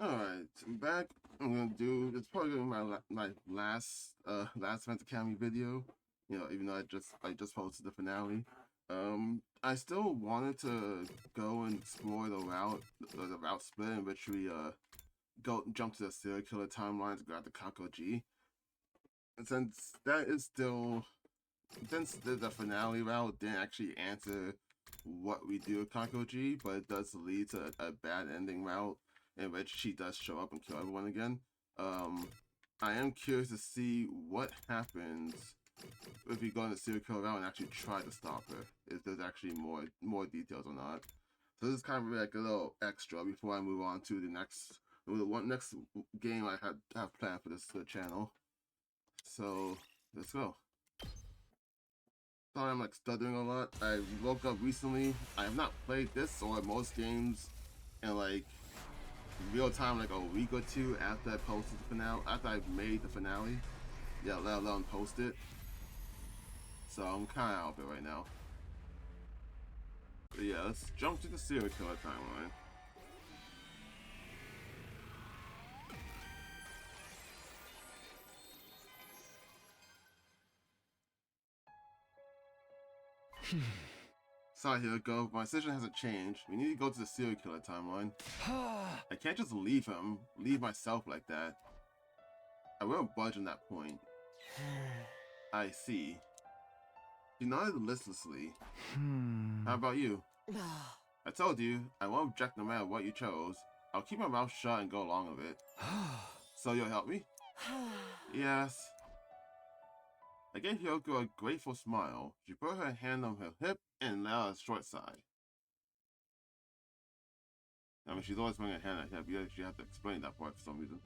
Alright, I'm back. I'm gonna do, it's probably gonna be my last Mental Academy video. Even though I just posted the finale. I still wanted to go and explore the route split in which we go jump to the serial killer timeline to grab the Kako G. And since the finale route didn't actually answer what we do with Kako G, but it does lead to a bad ending route in which she does show up and kill everyone again. I am curious to see what happens if we go in the serial killer route and actually try to stop her. If there's actually more details or not. So this is kind of like a little extra before I move on to the next game I have planned for this channel. So let's go. Sorry, I'm like stuttering a lot. I woke up recently. I have not played this or most games in like real time, like a week or two after I posted the finale. After I made the finale, yeah, let alone post it. So I'm kind of out of it right now. But yeah, let's jump to the serial killer timeline. Sorry, here we go. My decision hasn't changed. We need to go to the serial killer timeline. I can't just leave myself like that. I won't budge on that point. I see. She nodded listlessly. How about you? I told you, I won't object no matter what you chose. I'll keep my mouth shut and go along with it. So you'll help me? Yes. I gave Hyoko a grateful smile. She put her hand on her hip and let out a short sigh. I mean, she's always putting her hand on her hip. You have to explain that part for some reason.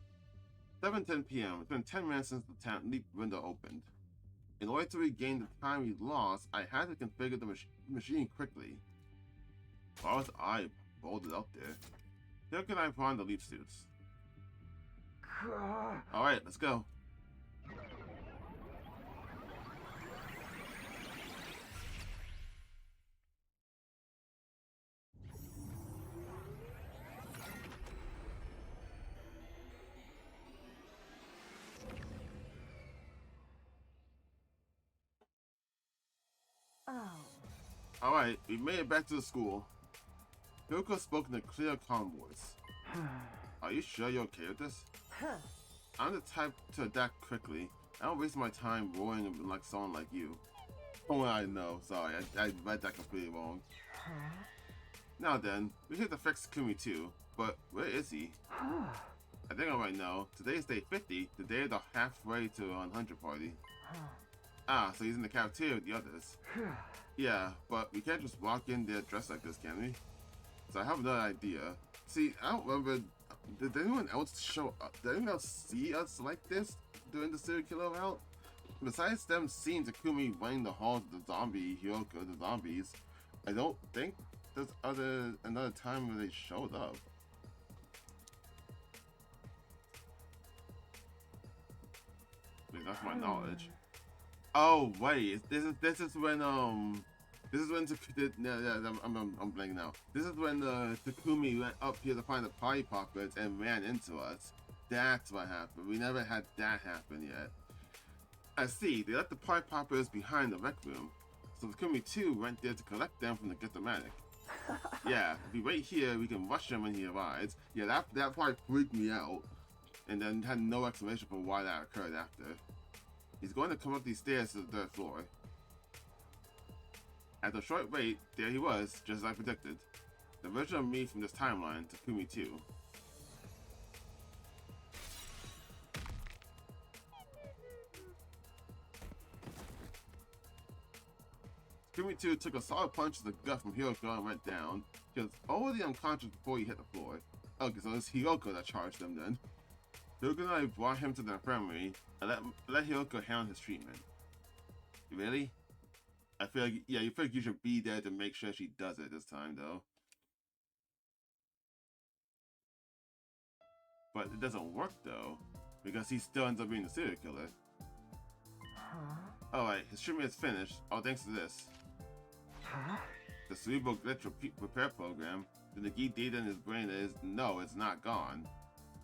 7:10 p.m. It's been 10 minutes since the leap window opened. In order to regain the time we lost, I had to configure the machine quickly. Why was I bolted up there? Hyoko and I put on the leap suits. Alright, let's go. Alright, we made it back to the school. Hyoko spoke in a clear, calm voice. Are you sure you're okay with this? I'm the type to adapt quickly. I don't waste my time roaring like someone like you. Oh, I know. Sorry, I read that completely wrong. Now then, we have to fix Kumi too, but where is he? I think I might know. Today is day 50, the day of the halfway to 100 party. Ah, so he's in the cafeteria with the others. Yeah, but we can't just walk in there dressed like this, can we? So I have another idea. See, I don't remember. Did anyone else show up? Did anyone else see us like this during the serial killer route? Besides them seeing Takumi running the halls of the zombie Hyoko, the zombies, I don't think there's another time when they showed up. I mean, that's my knowledge. Oh wait, this is when I'm blanking now. This is when Takumi went up here to find the party poppers and ran into us. That's what happened. We never had that happen yet. I see. They left the party poppers behind the rec room, so Takumi too went there to collect them from the Gittomatic. Yeah, if we wait here, we can rush him when he arrives. Yeah, that part freaked me out, and then had no explanation for why that occurred after. He's going to come up these stairs to the third floor. After a short wait, there he was, just as I predicted. The version of me from this timeline, Takumi 2. Takumi 2 took a solid punch to the gut from Hyoko and went down. He was already unconscious before he hit the floor. Okay, so it's Hyoko that charged him then. Hyoko and I brought him to the infirmary and let Hyoko handle his treatment. Really? I feel like, yeah, you feel like you should be there to make sure she does it this time, though. But it doesn't work, though, because he still ends up being the serial killer. Alright, his treatment is finished, all thanks to this. The cerebral glitch repair program, the Nagi data in his brain is, no, it's not gone.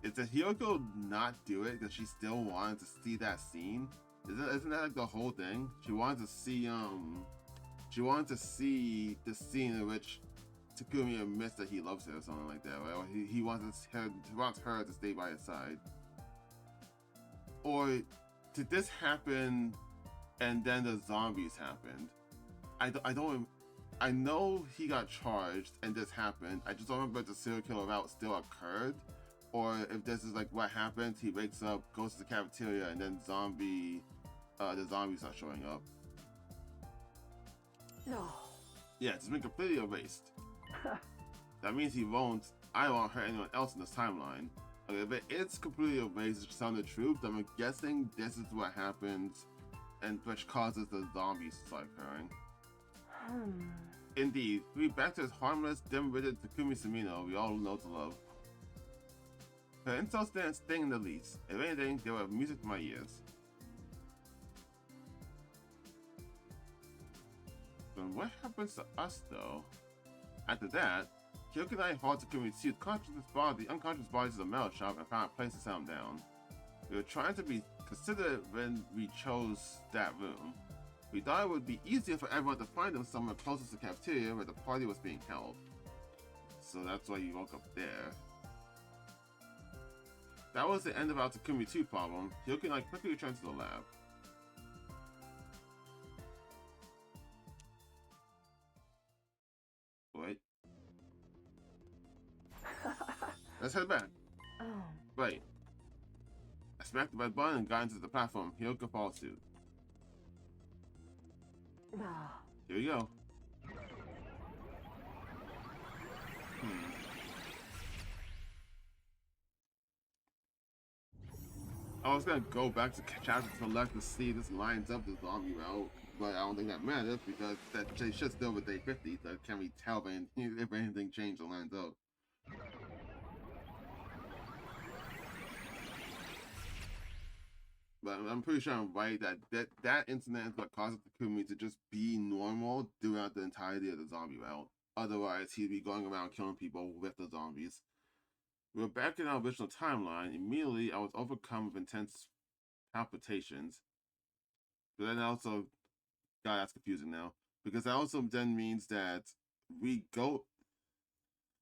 Did Hiyoko not do it because she still wanted to see that scene? Isn't that like the whole thing? She wanted to see the scene in which Takumi admits that he loves her or something like that, right? Or he wants her to stay by his side. Or did this happen and then the zombies happened? I know he got charged and this happened. I just don't remember if the serial killer route still occurred, or if this is like what happens. He wakes up, goes to the cafeteria, and then the zombies are showing up. No. Yeah, it's been completely erased. That means I won't hurt anyone else in this timeline. Okay, if it's completely erased, it's telling the truth, then I'm guessing this is what happens and which causes the zombies to start occurring. Indeed, we back to this harmless, dim-witted Takumi Sumino we all know to love. Her insults didn't sting in the least. If anything, they were music to my ears. Then what happens to us, though? After that, Hiyoko and I hauled Takumi to the unconscious bodies of the metal shop and found a place to set him down. We were trying to be considerate when we chose that room. We thought it would be easier for everyone to find them somewhere closer to the cafeteria where the party was being held. So that's why you woke up there. That was the end of our Takumi 2 problem. Hiyoko and I quickly returned to the lab. Wait. Let's head back. Oh. Right. I smacked the red button and got into the platform. Hiyoko followed suit. Here we go. I was gonna go back to chapter select to see this lines up the zombie route, but I don't think that matters because that they should still be day 50, so can we tell if anything changed or lines up? But I'm pretty sure I'm right that incident is what caused Takumi to just be normal throughout the entirety of the zombie route. Otherwise, he'd be going around killing people with the zombies. We were back in our original timeline. Immediately, I was overcome with intense palpitations. But then also, God, that's confusing now. Because that also then means that we go...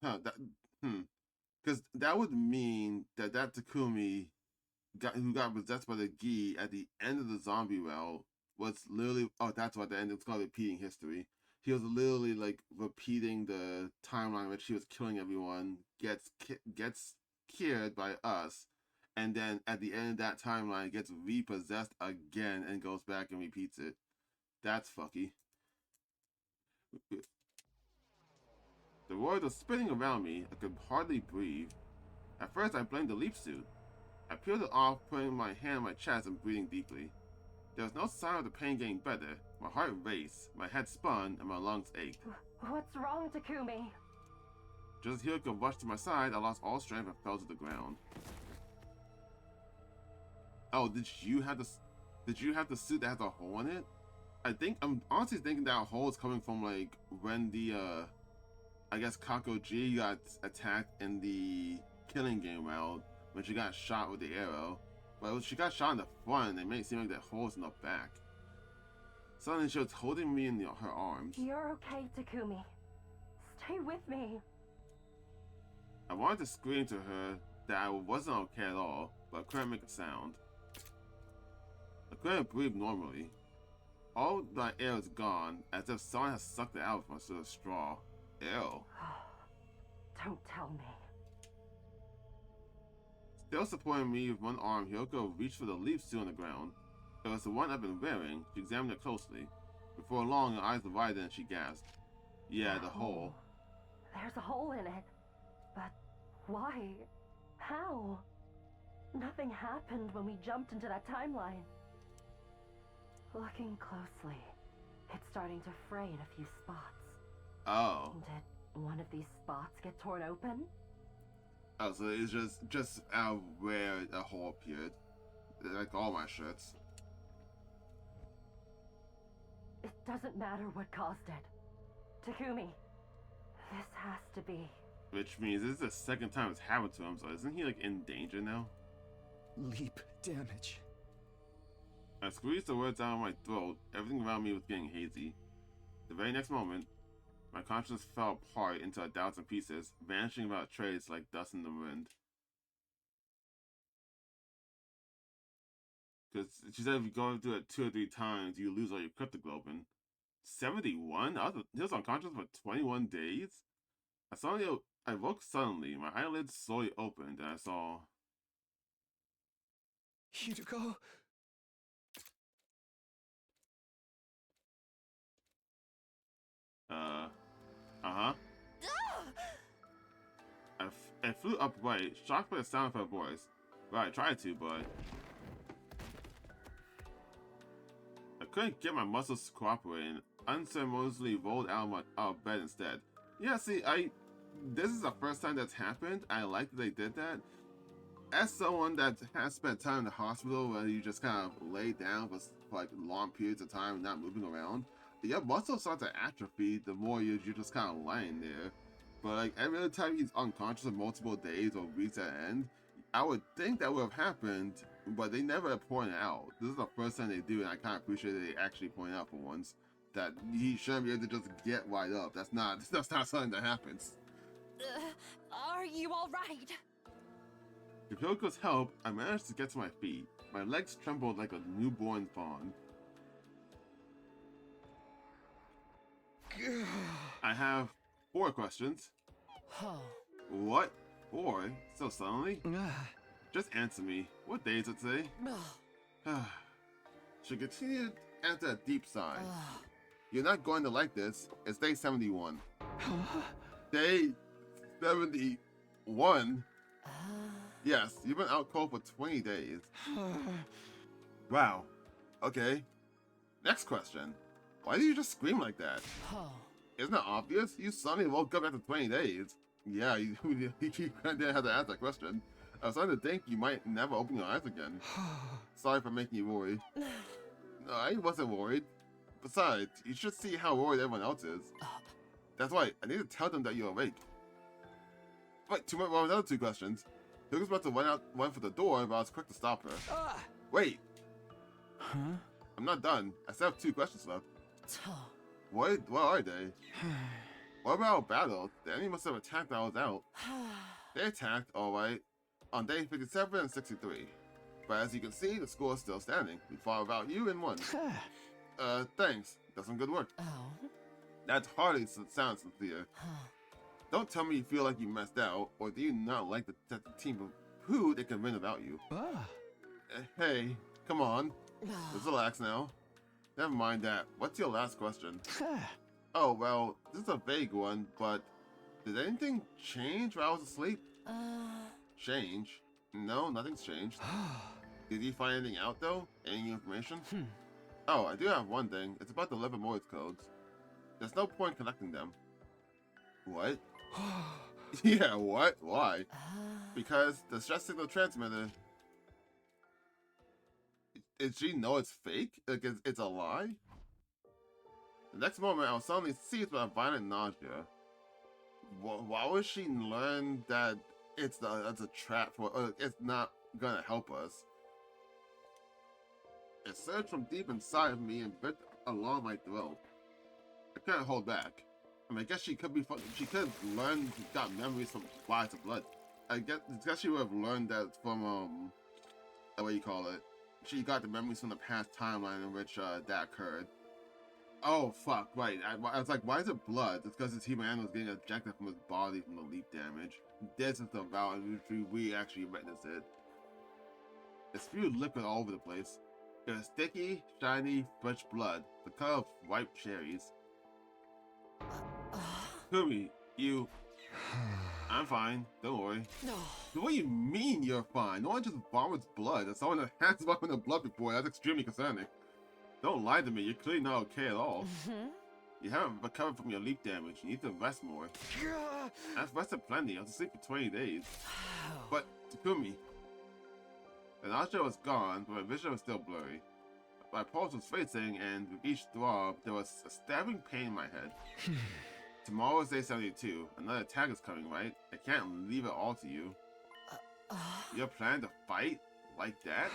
Because that would mean that Takumi... who got possessed by the Gi at the end of the zombie route was literally that's what the end, it's called repeating history. He was literally like repeating the timeline which he was killing everyone, gets cured by us, and then at the end of that timeline gets repossessed again and goes back and repeats it. That's fucky. The world was spinning around me. I could hardly breathe. At first I blamed the leap suit. I peeled it off, putting my hand on my chest and breathing deeply. There was no sign of the pain getting better. My heart raced, my head spun, and my lungs ached. What's wrong, Takumi? Just as Hiyoko rushed to my side, I lost all strength and fell to the ground. Oh, did you have the suit that has a hole in it? I'm honestly thinking that hole is coming from like when the I guess Kakoji got attacked in the killing game route. When she got shot with the arrow. But she got shot in the front, it made it seem like that hole's in the back. Suddenly she was holding me in her arms. You're okay, Takumi. Stay with me. I wanted to scream to her that I wasn't okay at all, but I couldn't make a sound. I couldn't breathe normally. All my air was gone, as if someone had sucked it out with a straw. Ew. Don't tell me. Still supporting me with one arm, Hiyoko reached for the leaf suit on the ground. It was the one I've been wearing. She examined it closely. Before long, her eyes divided and she gasped. Yeah, the hole. There's a hole in it. But why? How? Nothing happened when we jumped into that timeline. Looking closely, it's starting to fray in a few spots. Oh. Did one of these spots get torn open? Oh, so it's just out where a hole appeared. Like all my shirts. It doesn't matter what caused it. Takumi, this has to be Which means this is the second time it's happened to him, so isn't he like in danger now? Leap damage. I squeezed the words out of my throat. Everything around me was getting hazy. The very next moment, my consciousness fell apart into 1,000 pieces, vanishing without trace like dust in the wind. Because she said if you go through it 2 or 3 times, you lose all your cryptoglobin. 71? He was unconscious for 21 days? I woke suddenly. My eyelids slowly opened, and I saw... Hideko? Uh-huh. I flew upright, shocked by the sound of her voice. Well, I tried to, but... I couldn't get my muscles to cooperate and unceremoniously rolled out of bed instead. Yeah, see, this is the first time that's happened. I like that they did that. As someone that has spent time in the hospital where you just kind of lay down for like long periods of time and not moving around, your muscles start to atrophy the more you're just kind of lying there. But like every other time he's unconscious for multiple days or weeks at end, I would think that would have happened, but they never point it out. This is the first time they do, and I kind of appreciate that they actually point out for once that he shouldn't be able to just get right up. That's not something that happens. Are you all right? With Hyoko's help, I managed to get to my feet. My legs trembled like a newborn fawn. I have 4 questions. What? 4? So suddenly? Just answer me. What day is it today? She continued after a deep sigh. You're not going to like this. It's day 71. Day 71? Yes, you've been out cold for 20 days. Wow. Okay. Next question. Why did you just scream like that? Isn't it obvious? You suddenly woke up after 20 days. Yeah, you didn't have to ask that question. I was starting to think you might never open your eyes again. Sorry for making you worry. No, I wasn't worried. Besides, you should see how worried everyone else is. That's right, I need to tell them that you're awake. Wait, another 2 questions. He was about to run for the door, but I was quick to stop her. Wait. Huh? I'm not done. I still have 2 questions left. What are they? What about battle? The enemy must have attacked while I was out. They attacked, alright, on day 57 and 63. But as you can see, the score is still standing. We fought without you and won. Thanks. That's some good work. That hardly sounds sincere. Don't tell me you feel like you messed out, or do you not like the team of who they can win without you? Hey, come on. Just relax now. Never mind that. What's your last question? Oh, well, this is a vague one, but did anything change while I was asleep? Change? No, nothing's changed. Did you find anything out, though? Any information? Oh, I do have one thing. It's about the Lavender codes. There's no point collecting them. What? Yeah, what? Why? Because the stress signal transmitter... Did she know it's fake? Like, it's a lie? The next moment, I was suddenly seized with a violent nausea. Why would she learn that it's a trap for... it's not gonna help us? It surged from deep inside of me and bit along my throat. I couldn't hold back. I mean, I guess she could have learned, got memories from flies of blood. I guess she would have learned that from, what do you call it? She got the memories from the past timeline in which, that occurred. Oh, fuck, right. I was like, why is it blood? It's because his human animal was getting ejected from his body from the leap damage. This is the route in which we actually witnessed it. It spewed liquid all over the place. It was sticky, shiny, fresh blood, the color of ripe cherries. Kumi, you... I'm fine, don't worry. What do you mean you're fine? No one just vomits blood. As someone that has vomited blood before, that's extremely concerning. Don't lie to me, you're clearly not okay at all. You haven't recovered from your leap damage. You need to rest more. I've rested plenty. I was asleep for 20 days. But, Takumi, the nausea was gone, but my vision was still blurry. My pulse was racing, and with each throb, there was a stabbing pain in my head. Tomorrow is day 72. Another attack is coming, right? I can't leave it all to you. You're planning to fight? Like that?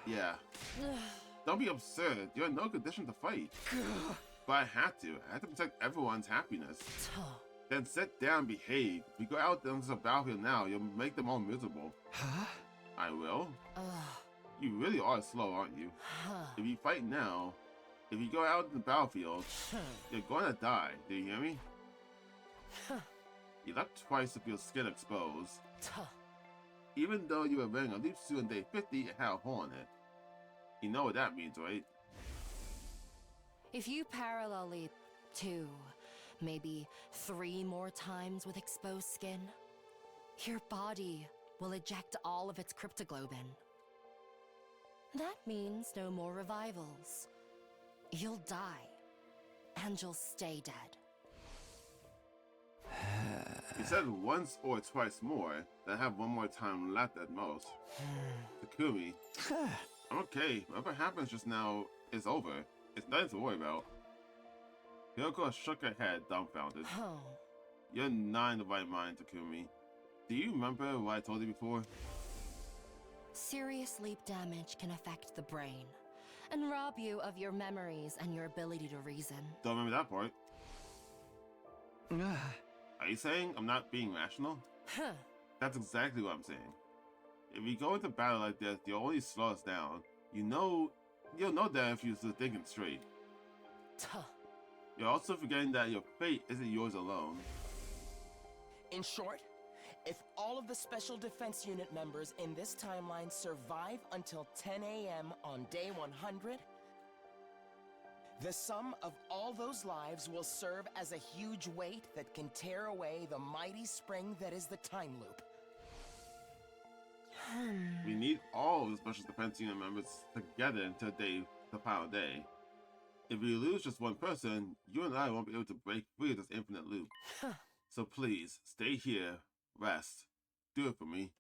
Yeah. Don't be absurd. You're in no condition to fight. But I have to. I have to protect everyone's happiness. Then sit down and behave. If you go out onto the battlefield now, you'll make them all miserable. Huh? I will? You really are slow, aren't you? If you fight now, if you go out in the battlefield, you're going to die. Do you hear me? You left twice with your skin exposed. Even though you were wearing a leaf suit on day 50, it had a hole in it. You know what that means, right? If you parallel leap 2, maybe 3 more times with exposed skin, your body will eject all of its cryptoglobin. That means no more revivals. You'll die, and you'll stay dead. You said once or twice more, then I have one more time left at most. Takumi, I'm okay. Whatever happens just now is over. It's nothing to worry about. Hyoko shook her head, dumbfounded. You're not in the right mind, Takumi. Do you remember what I told you before? Serious leap damage can affect the brain, and rob you of your memories and your ability to reason. Don't remember that part. Are you saying I'm not being rational? That's exactly what I'm saying. If you go into battle like this, you'll only slow us down. You'll know that if you're thinking straight. You're also forgetting that your fate isn't yours alone. In short, if all of the Special Defense Unit members in this timeline survive until 10 a.m. on day 100, the sum of all those lives will serve as a huge weight that can tear away the mighty spring that is the time loop. We need all of the Special Defense Unit members together until the final day. If we lose just one person, you and I won't be able to break free of this infinite loop. So please, stay here, rest. Do it for me.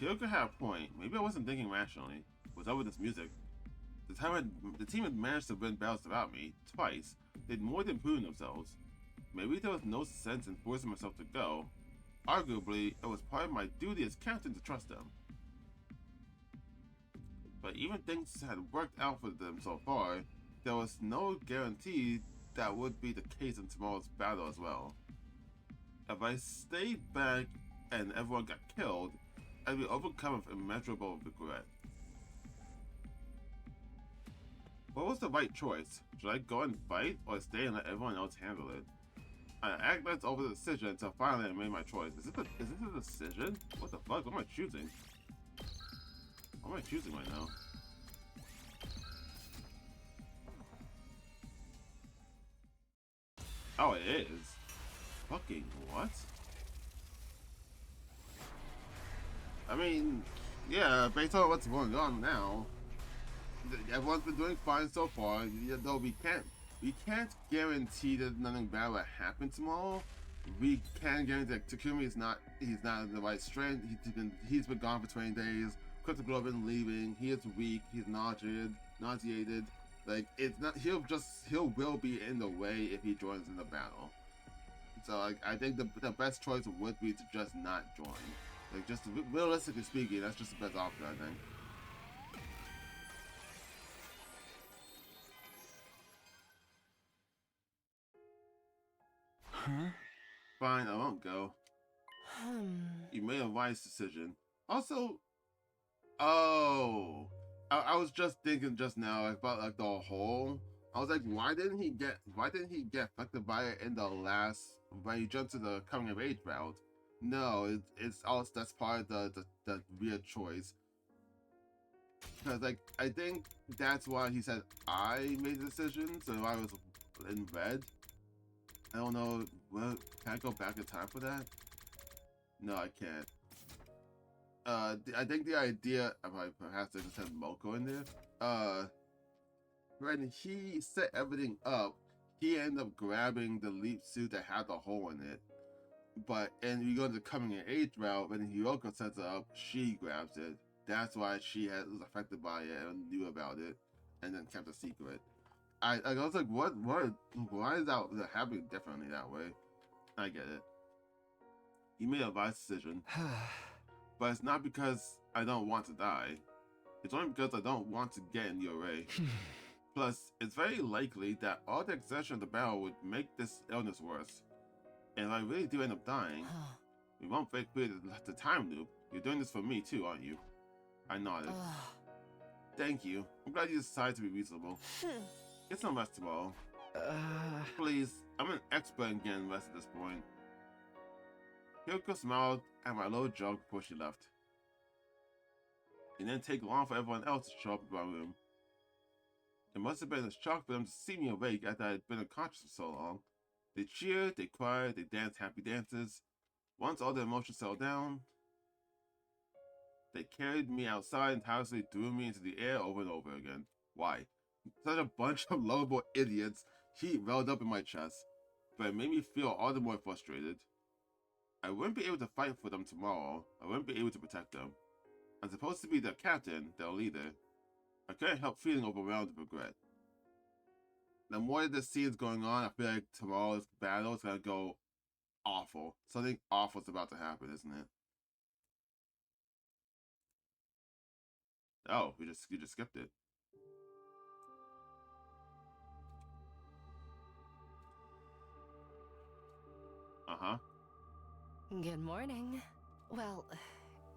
Hyoko had a point. Maybe I wasn't thinking rationally. What's up with this music? The team had managed to win battles without me, twice. They'd more than proven themselves. Maybe there was no sense in forcing myself to go. Arguably, it was part of my duty as captain to trust them. But even things had worked out for them so far, there was no guarantee that would be the case in tomorrow's battle as well. If I stayed back and everyone got killed, I'd be overcome with immeasurable regret. What was the right choice? Should I go and fight, or stay and let everyone else handle it? I agonized over the decision until finally I made my choice. Is this a decision? What the fuck? What am I choosing? What am I choosing right now? Oh, it is. Fucking what? I mean, yeah, based on what's going on now, everyone's been doing fine so far. Though we can't guarantee that nothing bad will happen tomorrow. We can guarantee that Takumi he's not in the right strength. He's been gone for 20 days. Cryptoglobin leaving. He is weak. He's nauseated. Like, it's not. He will be in the way if he joins in the battle. So like, I think the best choice would be to just not join. Like, just realistically speaking, that's just the best option, I think. Huh? Fine, I won't go. You made a wise decision. Also, oh, I was just thinking just now about like the hole. I was like, why didn't he get affected by it in the last when he jumped to the coming of age route? No, it's also that's part of the weird choice. Because like I think that's why he said I made the decision. So if I was in red, I don't know. Well, can I go back in time for that? No, I can't. I think the idea, perhaps I just had Moko in there. When he set everything up, he ended up grabbing the leap suit that had the hole in it. And you go to the coming in age route, when Hyoko sets it up, she grabs it. That's why she was affected by it and knew about it, and then kept a secret. I was like, what, why is that happening differently that way? I get it. You made a wise decision, but it's not because I don't want to die. It's only because I don't want to get in your way. Plus, it's very likely that all the exertion of the battle would make this illness worse. And if I really do end up dying, we won't break free the time loop. You're doing this for me too, aren't you? I nodded. Thank you. I'm glad you decided to be reasonable. Get some rest tomorrow. Please, I'm an expert in getting rest at this point. Kyoko smiled at my little joke before she left. It didn't take long for everyone else to show up in my room. It must have been a shock for them to see me awake after I had been unconscious for so long. They cheered, they cried, they danced happy dances. Once all the emotions settled down, they carried me outside and tirelessly threw me into the air over and over again. Why? Such a bunch of lovable idiots. Heat welled up in my chest, but it made me feel all the more frustrated. I wouldn't be able to fight for them tomorrow. I wouldn't be able to protect them. I'm supposed to be their captain, their leader. I couldn't help feeling overwhelmed with regret. The more this scene is going on, I feel like tomorrow's battle is gonna go awful. Something awful is about to happen, isn't it? Oh, you just skipped it. Uh-huh. Good morning. Well,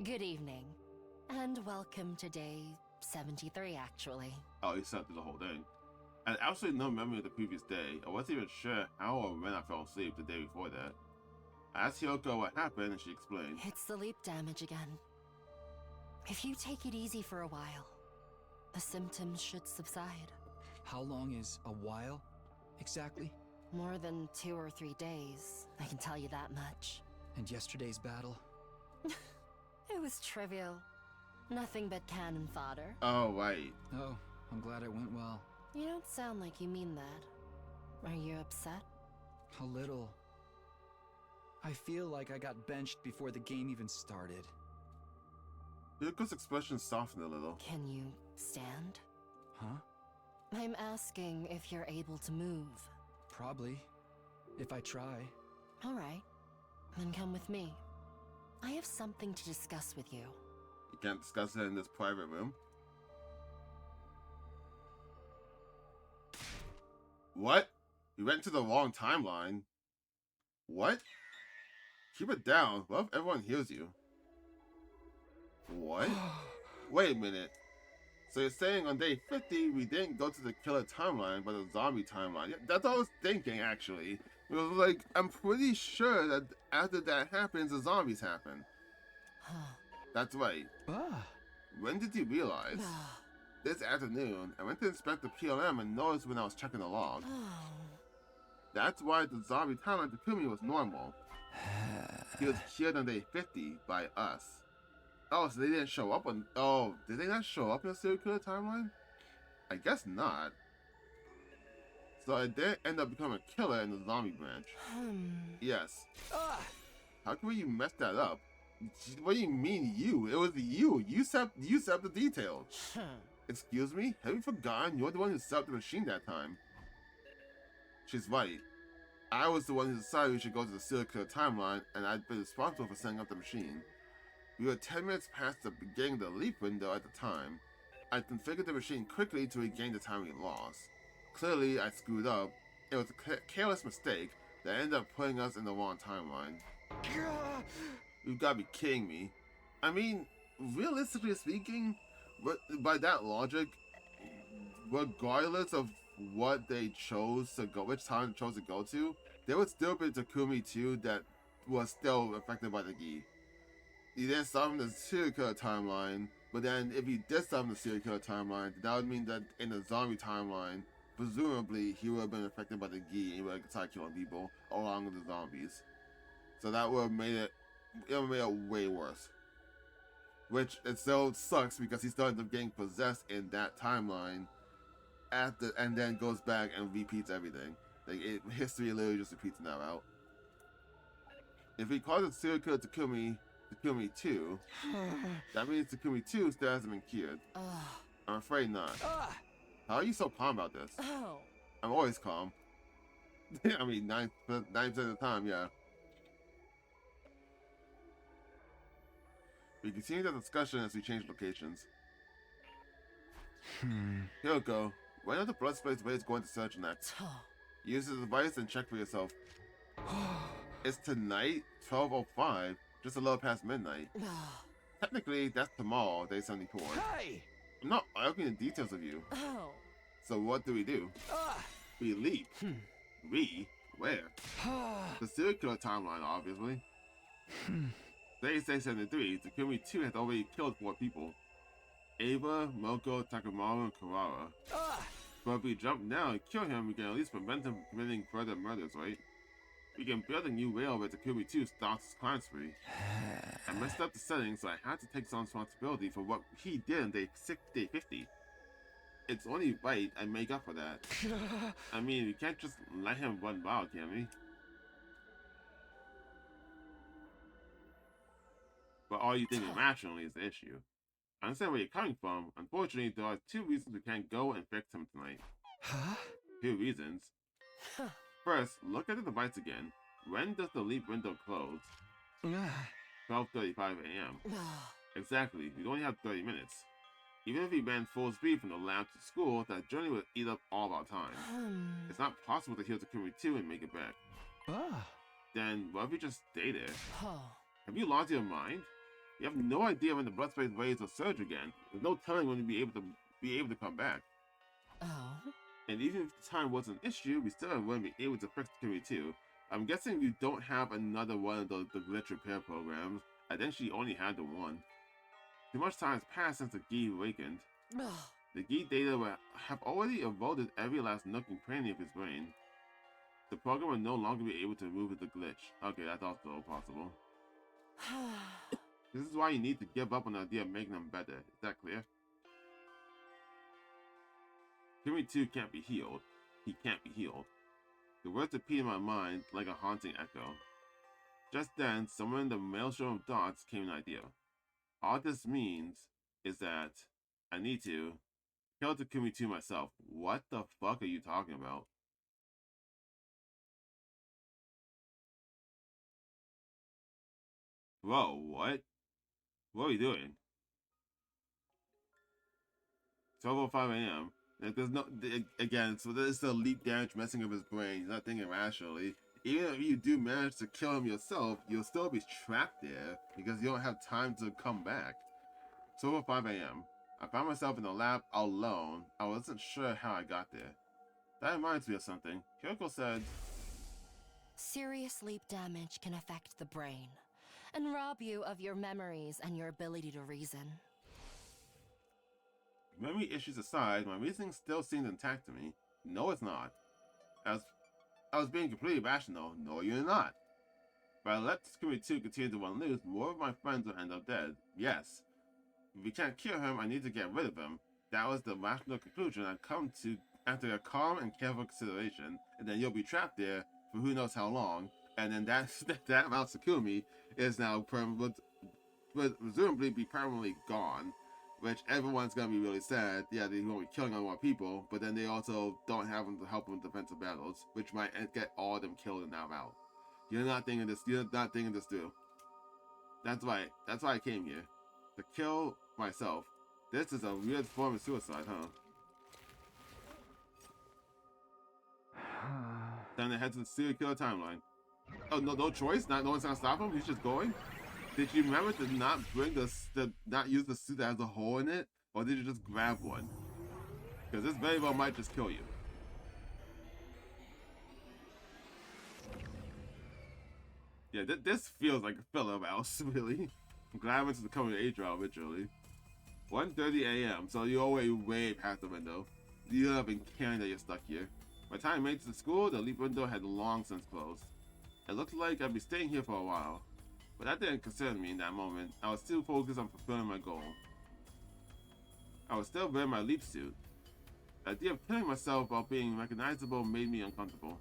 good evening. And welcome to day 73, actually. Oh, he slept through the whole thing. I had absolutely no memory of the previous day. I wasn't even sure how or when I fell asleep the day before that. I asked Hyoko what happened, and she explained. It's the leap damage again. If you take it easy for a while, the symptoms should subside. How long is a while, exactly? More than 2 or 3 days, I can tell you that much. And yesterday's battle? It was trivial. Nothing but cannon fodder. Oh, right. Oh, I'm glad it went well. You don't sound like you mean that. Are you upset? A little. I feel like I got benched before the game even started. Hyoko's expression softened a little. Can you stand? Huh? I'm asking if you're able to move. Probably. If I try. All right. Then come with me. I have something to discuss with you. You can't discuss it in this private room. What? You went to the wrong timeline. What? Keep it down. What if everyone hears you? What? Wait a minute. So you're saying on day 50 we didn't go to the killer timeline, but the zombie timeline? Yeah, that's what I was thinking, actually. It was like, I'm pretty sure that after that happens, the zombies happen. That's right. When did you realize? This afternoon, I went to inspect the PLM and noticed when I was checking the log. That's why the zombie timeline to Kumi was normal. He was killed on day 50 by us. Oh, so they didn't show up on... Oh, did they not show up in the serial killer timeline? I guess not. So I did end up becoming a killer in the zombie branch. Yes. How come you messed that up? What do you mean you? It was you. You set up the details. Excuse me? Have you forgotten? You're the one who set up the machine that time. She's right. I was the one who decided we should go to the serial killer timeline, and I'd been responsible for setting up the machine. We were 10 minutes past the beginning of the leap window at the time. I configured the machine quickly to regain the time we lost. Clearly, I screwed up. It was a careless mistake that ended up putting us in the wrong timeline. You've got to be kidding me. I mean, realistically speaking, by that logic, regardless of what they chose to go, which time they chose to go to, there would still be Takumi 2 that was still affected by the gi. You didn't stop in the serial killer timeline, but then if you did stop in the serial killer timeline, that would mean that in the zombie timeline, presumably he would have been affected by the gi and he would have started killing people along with the zombies. So that would have made it way worse. Which it still sucks because he still ends up getting possessed in that timeline and then goes back and repeats everything. Like history literally just repeats now out. If he calls it serial killer Takumi 2, that means Takumi 2 still hasn't been cured. I'm afraid not. How are you so calm about this? Oh, I'm always calm. I mean, 9% of the time, yeah. We continue the discussion as we change locations. Kyoko, when are the blood space waves going to surge next? Use the device and check for yourself. It's tonight, 12:05, just a little past midnight. Technically, that's tomorrow, day 74. Hey! I'm not arguing the details of you. Oh. So what do? We leap. We? Where? The serial killer timeline, obviously. Day 73, Takumi 2 has already killed 4 people. Ava, Moko, Takamaru, and Karara. But if we jump now and kill him, we can at least prevent him from committing further murders, right? We can build a new rail where Takumi 2 starts his crime spree. I messed up the settings, so I had to take some responsibility for what he did on day 50. It's only right I make up for that. I mean, we can't just let him run wild, can we? But all you thinking rationally is the issue. I understand where you're coming from. Unfortunately, there are 2 reasons we can't go and fix him tonight. 2 reasons. First, look at the device again. When does the leap window close? 12:35 a.m. Exactly, we only have 30 minutes. Even if we ran full speed from the lab to school, that journey would eat up all of our time. It's not possible to heal Takumi 2 and make it back. Then, what if we just stay there? Have you lost your mind? You have no idea when the blood space waves will surge again. There's no telling when we'll be able to come back. And even if the time wasn't an issue, we still wouldn't be able to fix Takumi 2. I'm guessing you don't have another one of the glitch repair programs. I think she only had the one. Too much time has passed since the Gi awakened. The Gi data will have already eroded every last nook and cranny of his brain. The program will no longer be able to remove the glitch. Okay, that's also possible. This is why you need to give up on the idea of making them better. Is that clear? Takumi 2 can't be healed. He can't be healed. The words repeat in my mind like a haunting echo. Just then, somewhere in the maelstrom of dots came an idea. All this means is that I need to kill Takumi 2 myself. What the fuck are you talking about? Bro, what? What are you doing? 12:05 a.m. Like, there's no, again, so there's the leap damage messing up his brain. He's not thinking rationally. Even if you do manage to kill him yourself, you'll still be trapped there because you don't have time to come back. 12:05 a.m. I found myself in the lab alone. I wasn't sure how I got there. That reminds me of something. Kyoko said, Serious sleep damage can affect the brain and rob you of your memories and your ability to reason. memory issues aside, my reasoning still seems intact to me. No, it's not. I was being completely rational. No, you're not. If I let Takumi 2 continue to run loose, more of my friends will end up dead. Yes. If we can't cure him, I need to get rid of him. That was the rational conclusion I'd come to after a calm and careful consideration, and then you'll be trapped there for who knows how long, and then that Mount Takumi is now would presumably be permanently gone, which everyone's gonna be really sad. Yeah, they're gonna be killing a lot of people, but then they also don't have them to help them in defensive battles, which might get all of them killed in that route. You're not thinking this through. That's why I came here. To kill myself. This is a weird form of suicide, huh? Time to head to the serial killer timeline. Oh, no choice? No one's gonna stop him? He's just going? Did you remember to not not use the suit that has a hole in it? Or did you just grab one? Because this very well might just kill you. Yeah, this feels like a filler mouse, really. I'm glad I went to the coming of age route originally. 1:30 a.m., so you're already way past the window. You don't have been caring that you're stuck here. By the time I made it to school, the leap window had long since closed. It looked like I'd be staying here for a while. But that didn't concern me in that moment. I was still focused on fulfilling my goal. I was still wearing my leap suit. The idea of killing myself while being recognizable made me uncomfortable.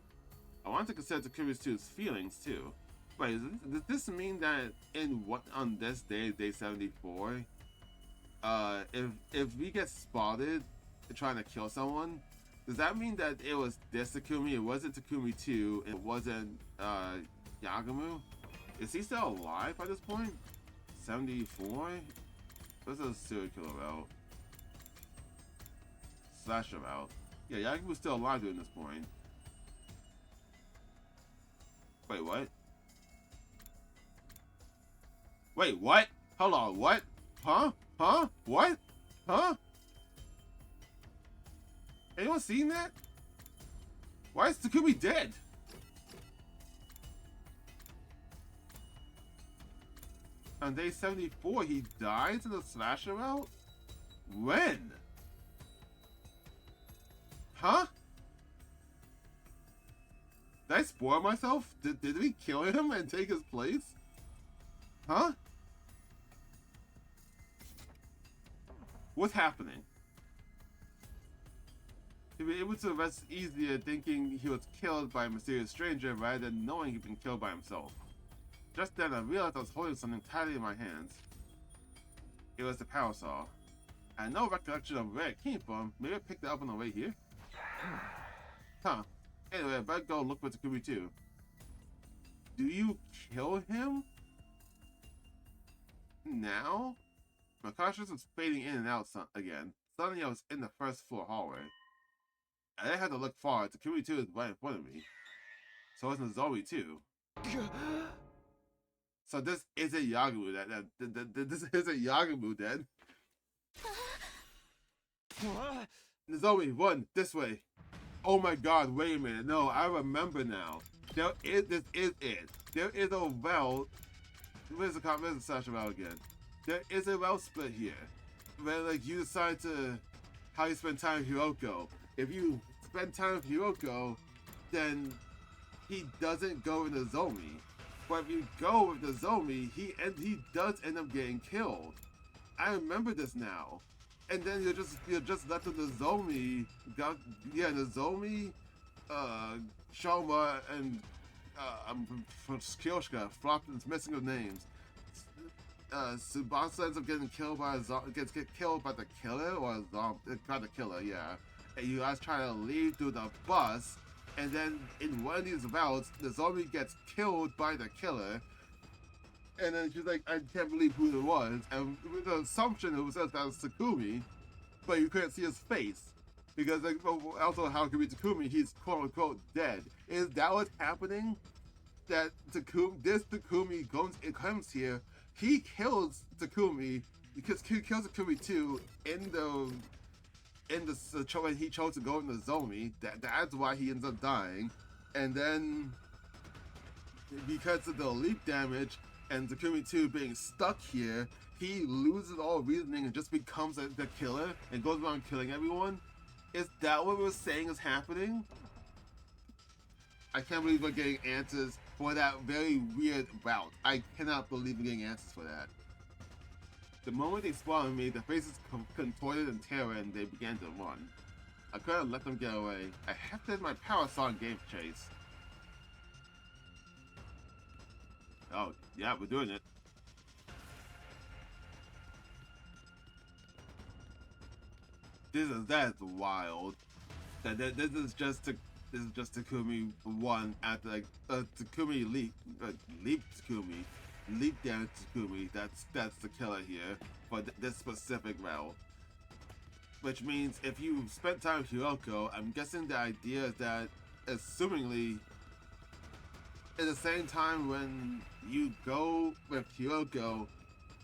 I wanted to consider Takumi's feelings too. Wait, does this mean that on this day, day 74, if we get spotted trying to kill someone, Does that mean that it was this Takumi? It wasn't Takumi 2. It wasn't Yagamu? Is he still alive by this point? 74? What's a serial killer route? Slasher route. Yeah, Yagamu's still alive during this point. Wait, what? Wait, what? Hold on, what? Huh? Huh? What? Huh? Anyone seen that? Why is Takumi dead? On day 74, he dies in the slasher route? When? Huh? Did I spoil myself? Did we kill him and take his place? Huh? What's happening? He'd be able to rest easier thinking he was killed by a mysterious stranger rather than knowing he'd been killed by himself. Just then I realized I was holding something tightly in my hands. It was the power saw. I had no recollection of where it came from. Maybe I picked it up on the way here? Huh. Anyway, I better go look for Takumi too. Do you kill him? Now? My consciousness was fading in and out again. Suddenly I was in the first floor hallway. I didn't have to look far. Takumi 2 is right in front of me. So is Nozomi too. So this isn't Yagamu this isn't Yagamu then. Nozomi, run this way. Oh my god, wait a minute. No, I remember now. This is it. There is a route. Where's the session route again? There is a route split here. Where like you decide to how you spend time with Hiroko. If you spend time with Hiroko, then he doesn't go with Nozomi. But if you go with Nozomi, he does end up getting killed. I remember this now. And then you're just left with Nozomi, Nozomi, Shoma, and Kyoshka, flopped and missing of names. Tsubasa ends up getting killed by gets killed by the killer or by the killer, yeah. And you guys try to leave through the bus, and then in one of these routes, Nozomi gets killed by the killer. And then she's like, I can't believe who it was. And with the assumption it was that was Takumi, but you couldn't see his face. Because like, also how it could be Takumi, he's quote unquote dead. Is that what's happening? That this Takumi comes here, he kills Takumi, because he kills Takumi too when he chose to go into Nozomi. That's why he ends up dying. And then because of the leap damage, and Takumi 2 being stuck here, he loses all reasoning and just becomes the killer and goes around killing everyone? Is that what we're saying is happening? I can't believe we're getting answers for that very weird route. I cannot believe we're getting answers for that. The moment they spawned me, the faces contorted in terror and they began to run. I couldn't let them get away. I hefted my power saw and gave chase. Oh, yeah, we're doing it. That's wild. This is just Takumi 1 after like Takumi leap Takumi, leap down Takumi. That's the killer here for this specific route. Which means if you spent time with Hiroko, I'm guessing the idea is that, assumingly, at the same time when you go with Hiroko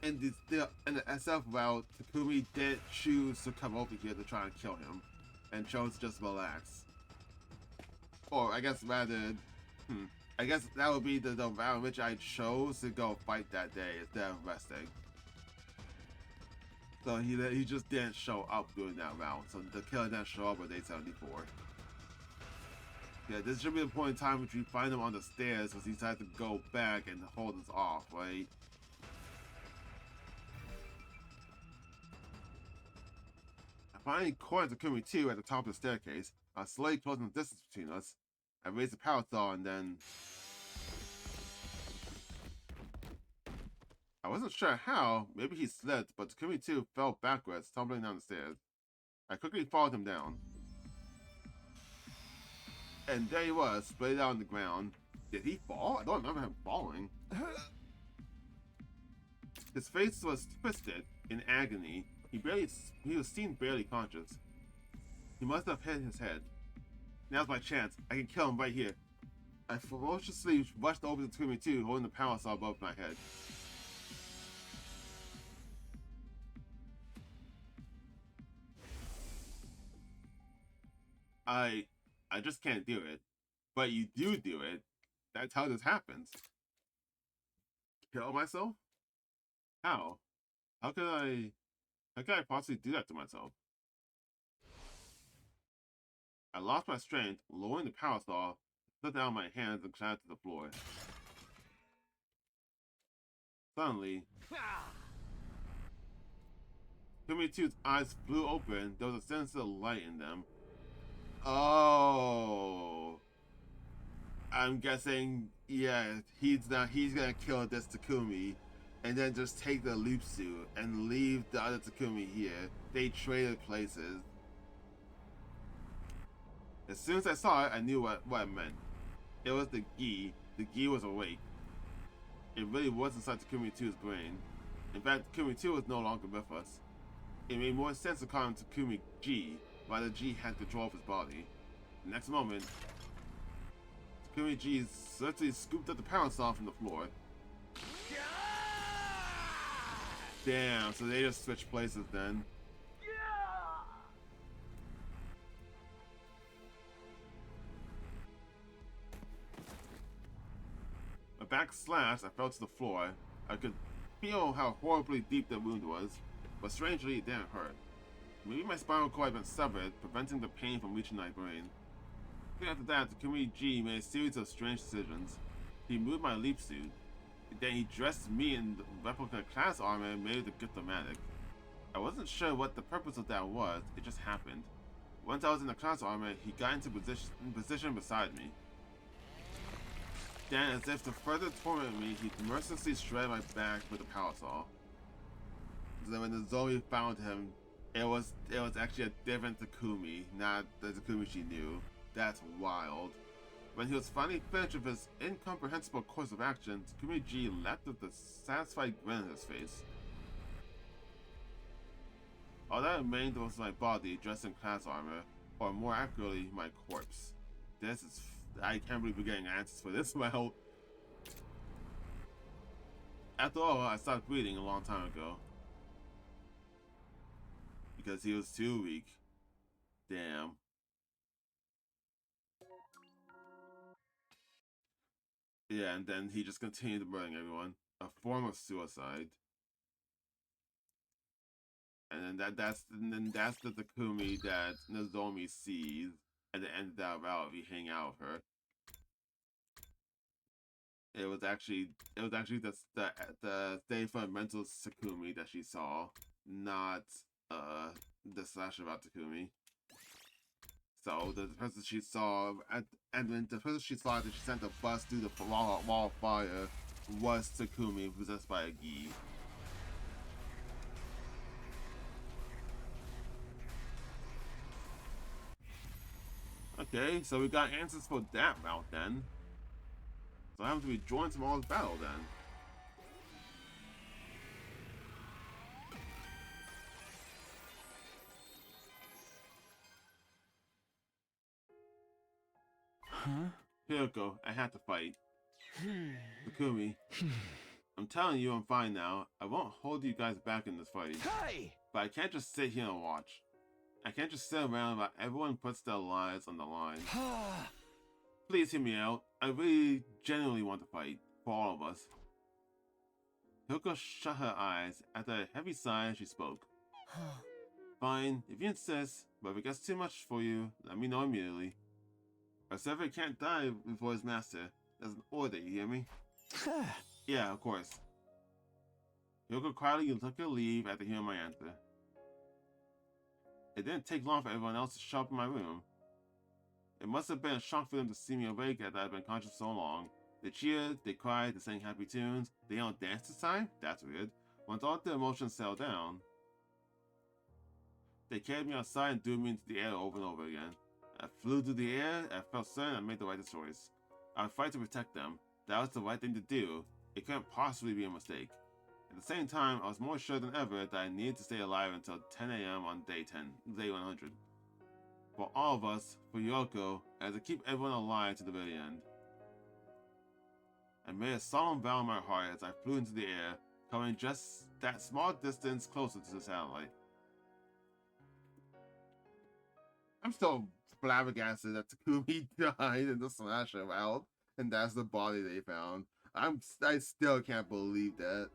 in the SF route, Takumi did choose to come over here to try and kill him, and chose to just relax. Or I guess rather, I guess that would be the route in which I chose to go fight that day instead of resting. So he just didn't show up during that round. So the killer didn't show up on day 74. Yeah, this should be the point in time which we find him on the stairs because he decided to go back and hold us off, right? I finally caught Takumi 2 at the top of the staircase. I was slowly closing the distance between us. I raised the power saw and then... I wasn't sure how. Maybe he slipped, but Takumi 2 fell backwards, tumbling down the stairs. I quickly followed him down. And there he was, splayed out on the ground. Did he fall? I don't remember him falling. His face was twisted in agony. He was seen barely conscious. He must have hit his head. Now's my chance. I can kill him right here. I ferociously rushed over to Takumi 2, holding the power saw above my head. I just can't do it. But you do it. That's how this happens. Kill myself? How? How could I possibly do that to myself? I lost my strength, lowering the power saw, slipped out of my hands and clattered to the floor. Suddenly, Takumi 2's eyes flew open. There was a sense of light in them. Oh, I'm guessing, yeah, he's gonna kill this Takumi, and then just take the loop suit and leave the other Takumi here. They traded places. As soon as I saw it, I knew what it meant. It was the Gi. The Gi was awake. It really was inside Takumi 2's brain. In fact, Takumi 2 was no longer with us. It made more sense to call him Takumi G, while the G had control of his body. The next moment, Takumi G swiftly scooped up the power saw from the floor. Damn, so they just switched places then. My back slashed, I fell to the floor. I could feel how horribly deep the wound was, but strangely it didn't hurt. Maybe my spinal cord had been severed, preventing the pain from reaching my brain. After that, Takumi G made a series of strange decisions. He moved my leap suit, then he dressed me in the replica class armor and made it a diplomatic. I wasn't sure what the purpose of that was, it just happened. Once I was in the class armor, he got into position beside me. Then, as if to further torment me, he mercilessly shredded my back with a power saw. Then when the zombie found him, it was actually a different Takumi, not the Takumi she knew. That's wild. When he was finally finished with his incomprehensible course of action, Takumi G left with a satisfied grin on his face. All that remained was my body dressed in class armor, or more accurately, my corpse. I can't believe we're getting answers for this well. After all, I stopped breathing a long time ago. Because he was too weak. Damn. Yeah, and then he just continued murdering everyone. A form of suicide. And then that's the Takumi that Nozomi sees at the end of that route if you hang out with her. It was actually the Stay Fundamental Takumi that she saw, not the slasher about Takumi. So the person she saw and then the person she saw that she sent a bus through the wall of fire was Takumi, possessed by a Gi. Okay, so we got answers for that route then. So I have to be joined tomorrow's battle then. Huh? Hiroko, I had to fight. Takumi, I'm telling you I'm fine now. I won't hold you guys back in this fight. Hey! But I can't just sit here and watch. I can't just sit around while everyone puts their lives on the line. Please hear me out. I really genuinely want to fight. For all of us. Hiroko shut her eyes. After a heavy sigh, she spoke. Fine, if you insist, but if it gets too much for you, let me know immediately. Our servant can't die before his master. That's an order, you hear me? Yeah, of course. Hiroko quietly took her leave after hearing my answer. It didn't take long for everyone else to show up in my room. It must have been a shock for them to see me awake after I'd been conscious so long. They cheered, they cried, they sang happy tunes. They don't dance this time? That's weird. Once all their emotions settled down, they carried me outside and threw me into the air over and over again. I flew through the air, and I felt certain I made the right choice. I would fight to protect them. That was the right thing to do. It couldn't possibly be a mistake. At the same time, I was more sure than ever that I needed to stay alive until 10 a.m. on day 100. For all of us, for Yoko, and to keep everyone alive to the very end. I made a solemn vow in my heart as I flew into the air, covering just that small distance closer to the satellite. I'm still flabbergasted that Takumi died in the smash out, and that's the body they found. I still can't believe that.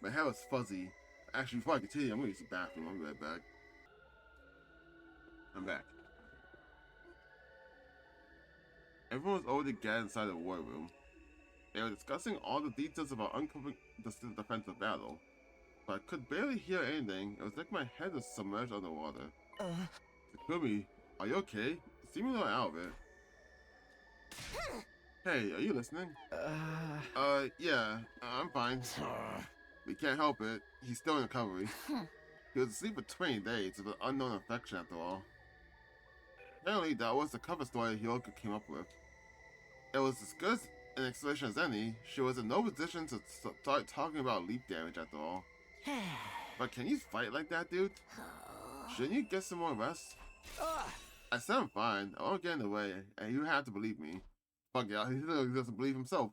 My hair was fuzzy. Actually, before I continue, I'm gonna use the bathroom. I'll be right back. I'm back. Everyone was already gathered inside the war room. They were discussing all the details about uncovering the defensive battle. But I could barely hear anything. It was like my head was submerged underwater. Takumi, are you okay? You seem a little out of it. Hey, are you listening? Yeah, I'm fine. We can't help it. He's still in recovery. He was asleep for 20 days with an unknown infection after all. Apparently, that was the cover story Hyoka came up with. It was as good an explanation as any. She was in no position to start talking about leap damage after all. But can you fight like that, dude? Shouldn't you get some more rest? I said I'm fine. I won't get in the way, and you have to believe me. Fuck yeah, he doesn't believe himself.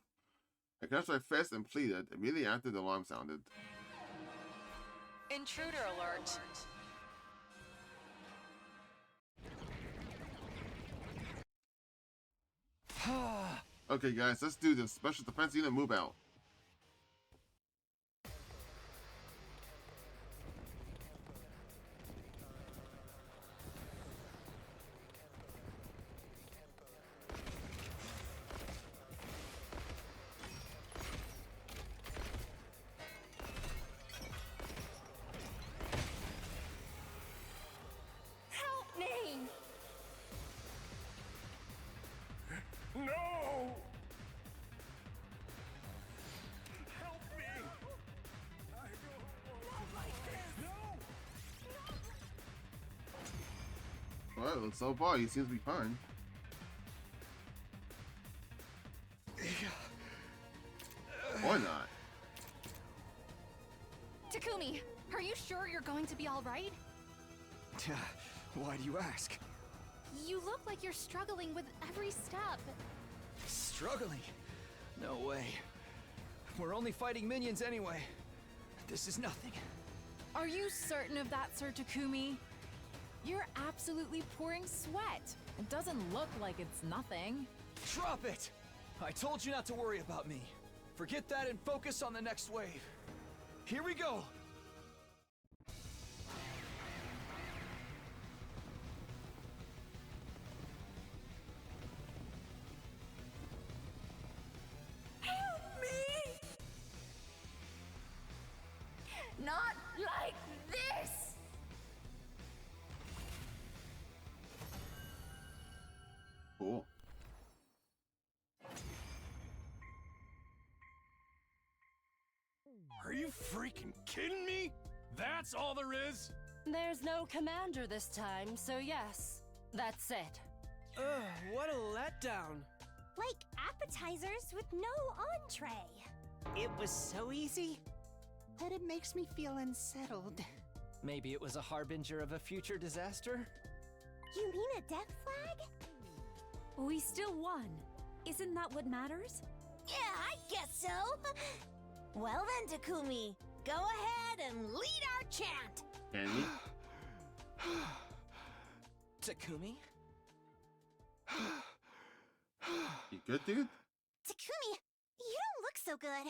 I clenched my fist and pleaded immediately after the alarm sounded. Intruder alert. Okay guys, let's do this. Special Defense Unit move out. Help me! No! Help me! I don't want like this! No! Well, so far he seems to be fine. Or not. Takumi, are you sure you're going to be all right? Why do you ask? You look like you're struggling with every step. Struggling? No way. We're only fighting minions anyway. This is nothing. Are you certain of that, Sir Takumi? You're absolutely pouring sweat. It doesn't look like it's nothing. Drop it! I told you not to worry about me. Forget that and focus on the next wave. Here we go! Help me! Not like this! Cool. Are you freaking kidding me? That's all there is? There's no commander this time, so yes, that's it. Ugh, what a letdown. Like appetizers with no entree. It was so easy. But it makes me feel unsettled. Maybe it was a harbinger of a future disaster? You mean a death flag? We still won. Isn't that what matters? Yeah, I guess so. Well then, Takumi, go ahead and lead our chant. Can you? Takumi? You good, dude? Takumi, you don't look so good.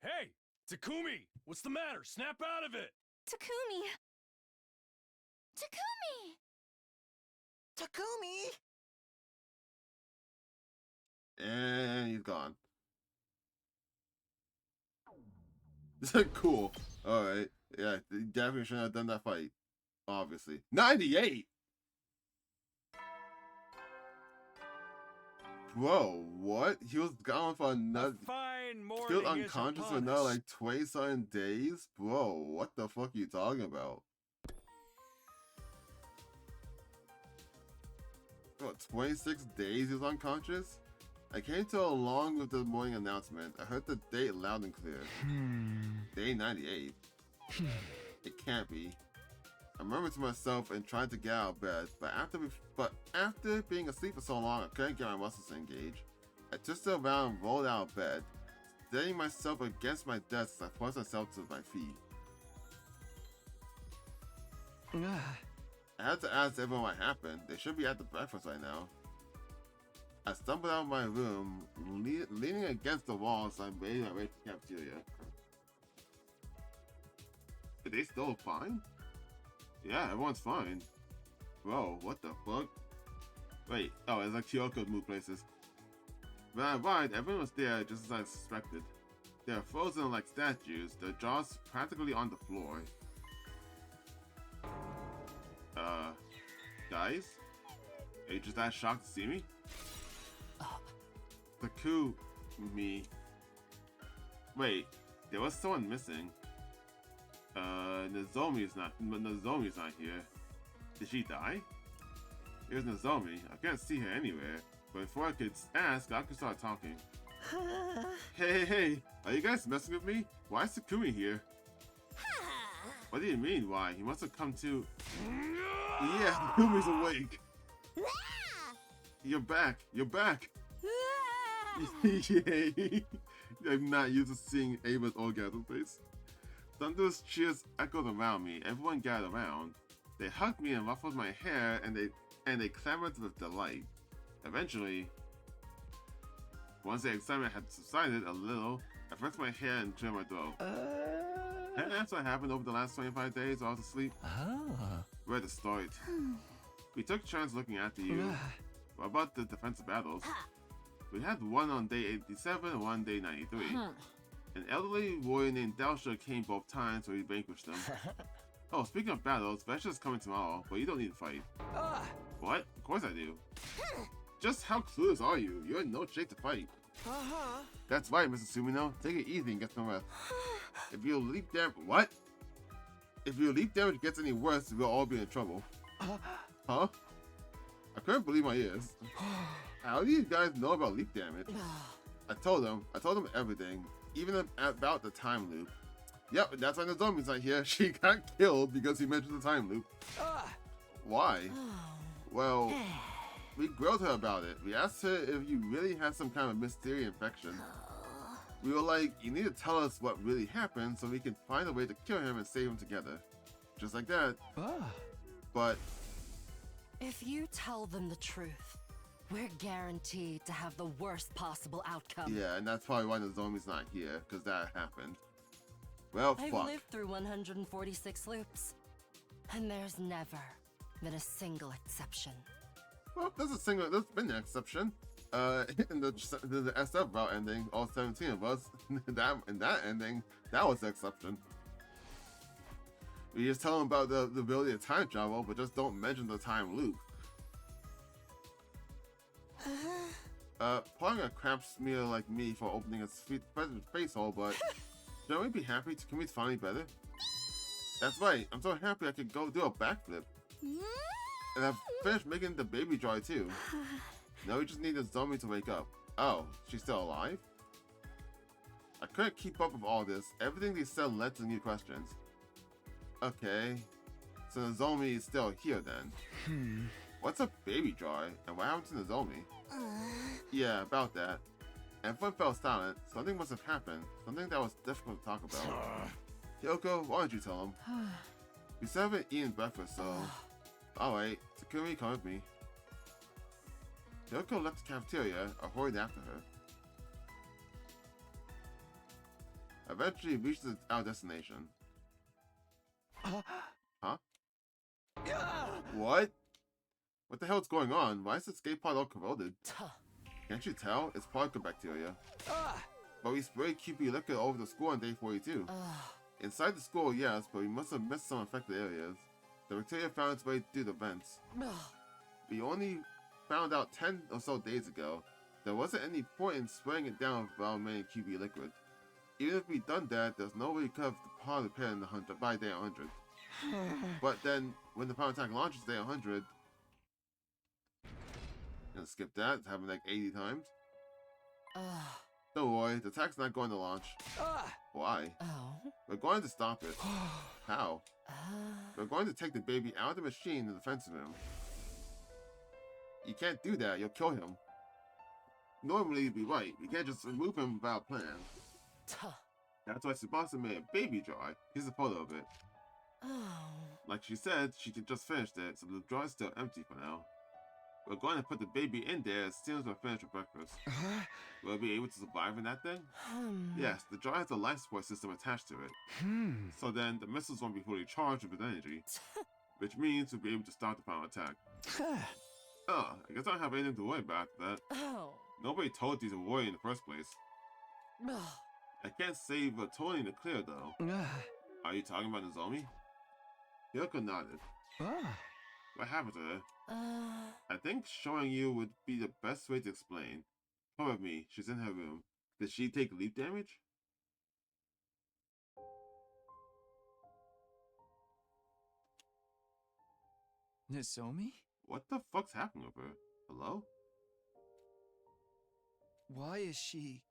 Hey! Takumi! What's the matter? Snap out of it! Takumi! Takumi! Takumi! And he's gone. Cool. Alright. Yeah, he definitely shouldn't have done that fight. Obviously. 98! Bro, what? He was gone for another... Fight! Fine morning Killed is unconscious for upon another us. like 20-something days? Bro, what the fuck are you talking about? What, 26 days he was unconscious? I came to along with the morning announcement. I heard the date loud and clear. Day 98. It can't be. I murmured to myself and tried to get out of bed, but after being asleep for so long, I couldn't get my muscles to engage. I twisted around and rolled out of bed, steadying myself against my desk as I forced myself to my feet. I had to ask everyone what happened. They should be at the breakfast right now. I stumbled out of my room, leaning against the wall as I made my way to the cafeteria. Are they still fine? Yeah, everyone's fine. Bro, what the fuck? Wait, oh, it's like Kyoko moved places. When I arrived, everyone was there just as I suspected. They are frozen like statues, their jaws practically on the floor. Guys? Are you just that shocked to see me? Me. Wait, there was someone missing. Nozomi's not here. Did she die? Here's Nozomi. I can't see her anywhere. But before I could ask, I could start talking. Hey, are you guys messing with me? Why is Takumi here? What do you mean, why? He must have come to... Yeah, Takumi's awake. You're back. Yay! I'm not used to seeing Ava's orgasm face. Thunderous cheers echoed around me. Everyone gathered around. They hugged me and ruffled my hair, and they clamored with delight. Eventually, once the excitement had subsided a little, I flexed my hair and cleared my throat. And that's what happened over the last 25 days while I was asleep. Where to start? We took turns looking after you. What about the defensive battles? We had one on day 87 and one day 93. An elderly warrior named Dalsha came both times, so we vanquished them. Oh, speaking of battles, Vesha's coming tomorrow, but you don't need to fight. What? Of course I do. Just how clueless are you? You're in no shape to fight. That's right, Mr. Sumino. Take it easy and get some rest. If your leap damage gets any worse, we'll all be in trouble. Huh? I couldn't believe my ears. How do you guys know about leap damage? I told them everything, even about the time loop. Yep, that's why Nozomi's not here. She got killed because he mentioned the time loop. Why? Well, we grilled her about it. We asked her if you really had some kind of mysterious infection. We were like, you need to tell us what really happened so we can find a way to kill him and save him together. Just like that. But... if you tell them the truth, we're guaranteed to have the worst possible outcome. Yeah, and that's probably why Nozomi's not here, because that happened. Well, I've fuck. lived through 146 loops, and there's never been a single exception. Well, there's been an exception. In the SF route ending, all 17 of us, in that ending, that was the exception. We just tell them about the ability to time travel, but just don't mention the time loop. Pardon a crap smear like me for opening a face hole, but shouldn't we be happy Takumi's finally better? That's right, I'm so happy I could go do a backflip. And I've finished making the baby dry too. Now we just need the zombie to wake up. Oh, she's still alive? I couldn't keep up with all this. Everything they said led to new questions. Okay, so the zombie is still here then. What's a baby jar? And what happened to the zombie? Yeah, about that. Everyone fell silent. Something must have happened. Something that was difficult to talk about. Kyoko, why don't you tell him? We still haven't eaten breakfast, so... Alright, Takumi, come with me. Kyoko left the cafeteria. I hurried after her. Eventually reached our destination. Huh? What? What the hell's going on? Why is the skate pod all corroded? Can't you tell? It's particle bacteria. But we sprayed QP liquor over the school on day 42. Inside the school, yes, but we must have missed some affected areas. The bacteria found its way through the vents. We only found out 10 or so days ago. There wasn't any point in spraying it down with well-made QB liquid. Even if we'd done that, there's no way we could have the power to repair in the 100 by day 100. But then, when the power attack launches day 100, gonna skip that, it's happened like 80 times. Don't worry, the attack's not going to launch. Why? We're going to stop it. How? We're going to take the baby out of the machine in the defensive room. You can't do that, you'll kill him. Normally you'd be right, you can't just remove him without a plan. That's why Tsubasa made a baby jar. Here's a photo of it. Like she said, she just finished it, so the jar is still empty for now. We're going to put the baby in there as soon as we're finished with breakfast. Will we be able to survive in that thing? Yes, the jar has a life support system attached to it. So then, the missiles won't be fully charged with energy. Which means we'll be able to start the final attack. I guess I don't have anything to worry about after that. Nobody told you to worry in the first place. I can't say we're totally in the clear, though. Are you talking about Nozomi? Yoko nodded. What happened to her? I think showing you would be the best way to explain. Come with me, she's in her room. Did she take leap damage? Nozomi? What the fuck's happening with her? Hello? Why is she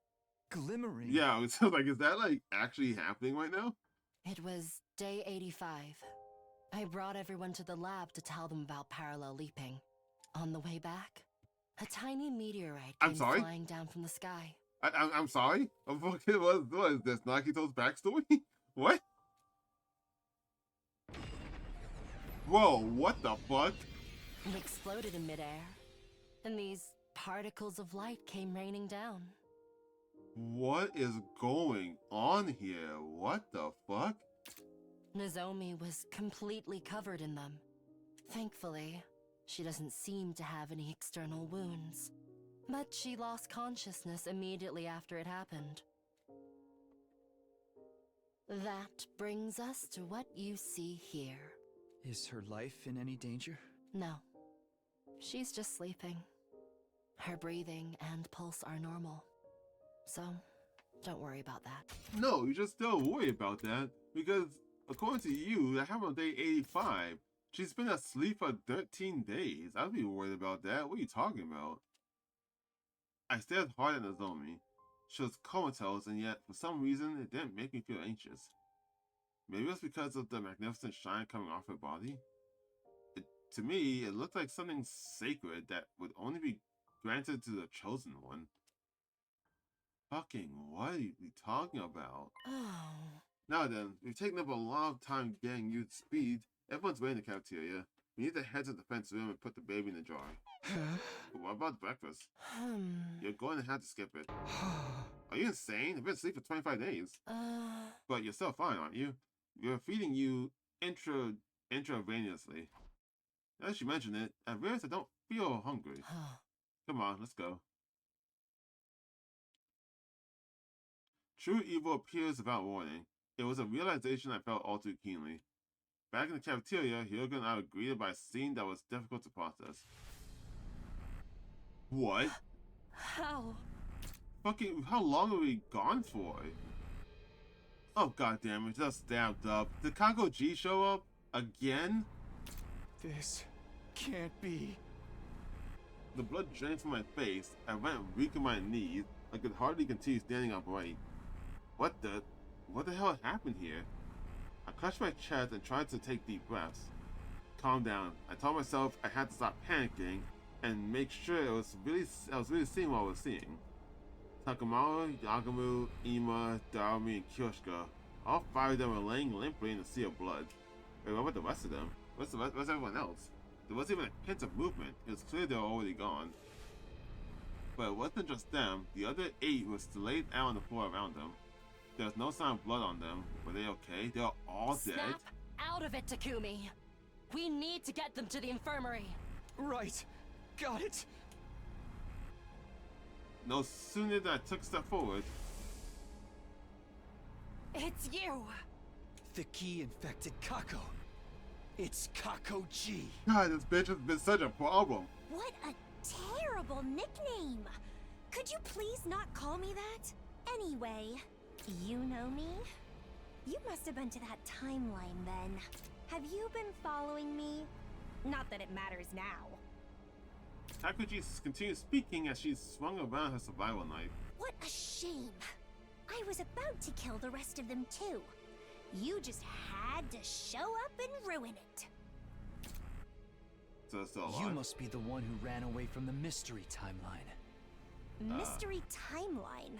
glimmering? Yeah, it sounds like, is that like actually happening right now? It was day 85. I brought everyone to the lab to tell them about parallel leaping. On the way back, a tiny meteorite came flying down from the sky. I'm sorry? What is this? Nakito's backstory? What? Whoa, what the fuck? It exploded in midair, and these particles of light came raining down. What is going on here? What the fuck? Nozomi was completely covered in them. Thankfully, she doesn't seem to have any external wounds. But she lost consciousness immediately after it happened. That brings us to what you see here. Is her life in any danger? No. She's just sleeping. Her breathing and pulse are normal. So, don't worry about that. No, you should still worry about that, because according to you, that happened on day 85. She's been asleep for 13 days. I'd be worried about that. What are you talking about? I stared hard at Nozomi. She was comatose, and yet, for some reason, it didn't make me feel anxious. Maybe it was because of the magnificent shine coming off her body? To me, it looked like something sacred that would only be granted to the chosen one. Fucking what are you talking about? Now then, we've taken up a lot of time getting you to speed. Everyone's waiting in the cafeteria. We need to head to the defense room and put the baby in the jar. But what about breakfast? You're going to have to skip it. Are you insane? I've been asleep for 25 days. But you're still fine, aren't you? We're feeding you intravenously. Now that you mention it, I realize I don't feel hungry. Come on, let's go. True evil appears without warning. It was a realization I felt all too keenly. Back in the cafeteria, Hyoga and I were greeted by a scene that was difficult to process. What? How? Fucking, how long are we gone for? Oh goddamn, it just stabbed up. Did Kako G show up? Again? This can't be. The blood drained from my face. I went weak on my knees. I could hardly continue standing upright. What the hell happened here? I clutched my chest and tried to take deep breaths. Calm down. I told myself I had to stop panicking and make sure I was really seeing what I was seeing. Takamaru, Yagamu, Ima, Darumi, and Kyoshika. All 5 of them were laying limply in a sea of blood. Wait, what about the rest of them? What's everyone else? There wasn't even a hint of movement. It was clear they were already gone. But it wasn't just them. The other 8 were still laid out on the floor around them. There was no sign of blood on them. Were they okay? They were all dead. Snap out of it, Takumi. We need to get them to the infirmary. Right. Got it. No sooner than I took a step forward. It's you. The key infected Kako. It's Kako G. God, this bitch has been such a problem. What a terrible nickname! Could you please not call me that? Anyway, you know me? You must have been to that timeline then. Have you been following me? Not that it matters now. Takuji continued speaking as she swung around her survival knife. What a shame. I was about to kill the rest of them too. You just had to show up and ruin it. So it's still alive. You must be the one who ran away from the mystery timeline. Mystery timeline?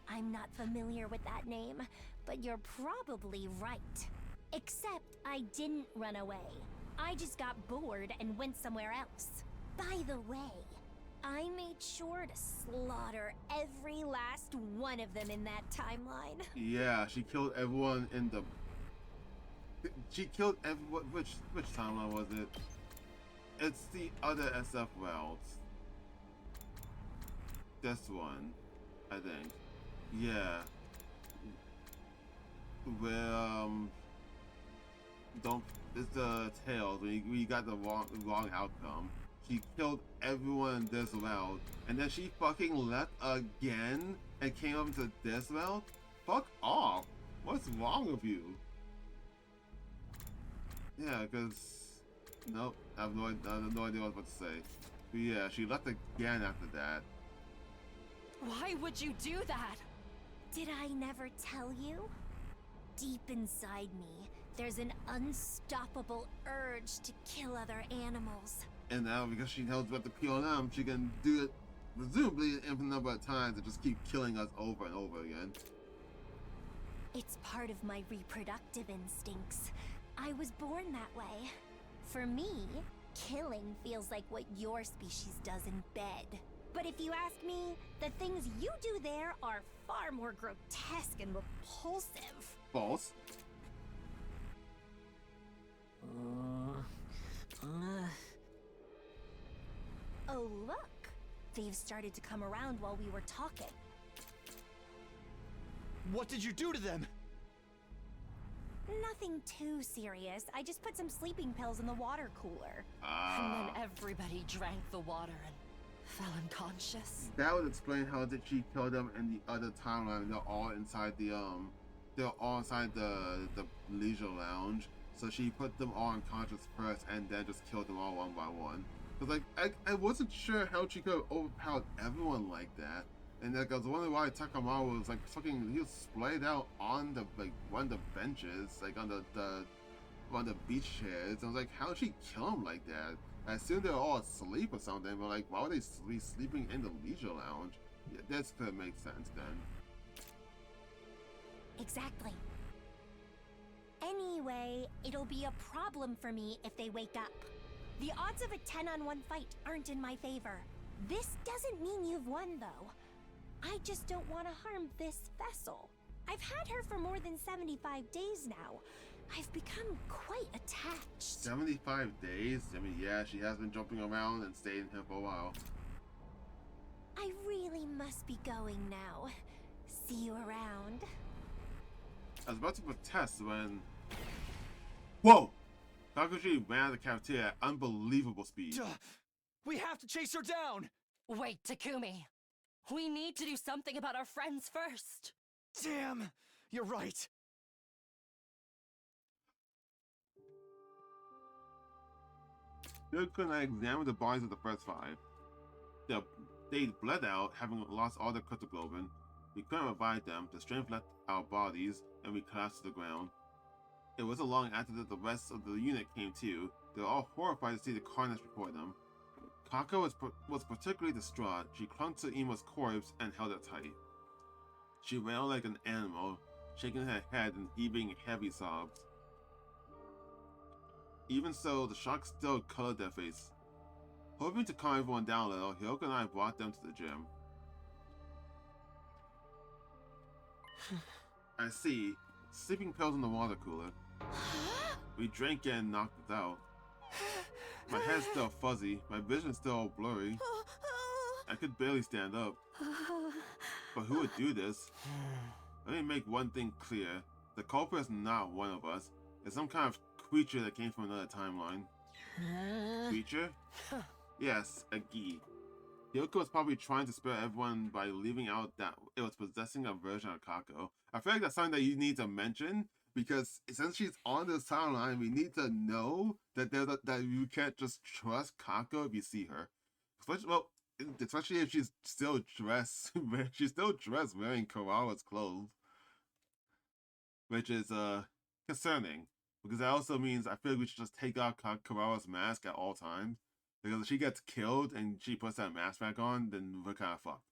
I'm not familiar with that name, but you're probably right. Except I didn't run away. I just got bored and went somewhere else. By the way, I made sure to slaughter every last one of them in that timeline. Yeah, she killed everyone in the... She killed everyone... Which timeline was it? It's the other SF routes. This one, I think. Yeah. Where, it's the Tails, when you got the wrong outcome. She killed everyone in this route, and then she fucking left again and came up to this route? Fuck off! What's wrong with you? Yeah, cause... Nope, I have no idea what I was about to say. But yeah, she left again after that. Why would you do that? Did I never tell you? Deep inside me, there's an unstoppable urge to kill other animals. And now, because she knows about the PLM, she can do it presumably an infinite number of times and just keep killing us over and over again. It's part of my reproductive instincts. I was born that way. For me, killing feels like what your species does in bed. But if you ask me, the things you do there are far more grotesque and repulsive. False. Oh, look! They've started to come around while we were talking. What did you do to them? Nothing too serious. I just put some sleeping pills in the water cooler. And then everybody drank the water and fell unconscious. That would explain how did she kill them in the other timeline. They're all inside the leisure lounge. So she put them all unconscious first and then just killed them all one by one. Cause like I wasn't sure how she could have overpowered everyone like that. And like I was wondering why Takamawa was like fucking, he was splayed out on the one of the benches, like on one of the beach chairs. I was like, how did she kill him like that? I assume they're all asleep or something, but like, why would they be sleeping in the leisure lounge? Yeah, this could make sense then. Exactly. Anyway, it'll be a problem for me if they wake up. The odds of a 10-on-1 fight aren't in my favor. This doesn't mean you've won, though. I just don't want to harm this vessel. I've had her for more than 75 days now. I've become quite attached. 75 days? I mean, yeah, she has been jumping around and staying here for a while. I really must be going now. See you around. I was about to protest when... Whoa! Takuji ran out of the cafeteria at unbelievable speed. We have to chase her down! Wait, Takumi. We need to do something about our friends first. Damn! You're right. Yoko and I examined the bodies of the first five. They bled out, having lost all their cryptoglobin. We couldn't revive them, the strength left our bodies, and we collapsed to the ground. It wasn't long after that the rest of the unit came to. They were all horrified to see the carnage before them. Kako was particularly distraught. She clung to Ima's corpse and held it tight. She wailed like an animal, shaking her head and heaving heavy sobs. Even so, the shock still colored their face. Hoping to calm everyone down a little, Hyoko and I brought them to the gym. I see. Sleeping pills in the water cooler. We drank it and knocked it out. My head's still fuzzy, my vision's still blurry. I could barely stand up. But who would do this? Let me make one thing clear. The culprit is not one of us. It's some kind of creature that came from another timeline. Creature? Yes, a Gi. Hyoko was probably trying to spare everyone by leaving out that it was possessing a version of Kako. I feel like that's something that you need to mention, because since she's on this timeline, we need to know that that you can't just trust Kako if you see her. Especially if she's still dressed, wearing Karawa's clothes, which is concerning, because that also means I feel like we should just take off Karawa's mask at all times, because if she gets killed and she puts that mask back on, then we're kind of fucked.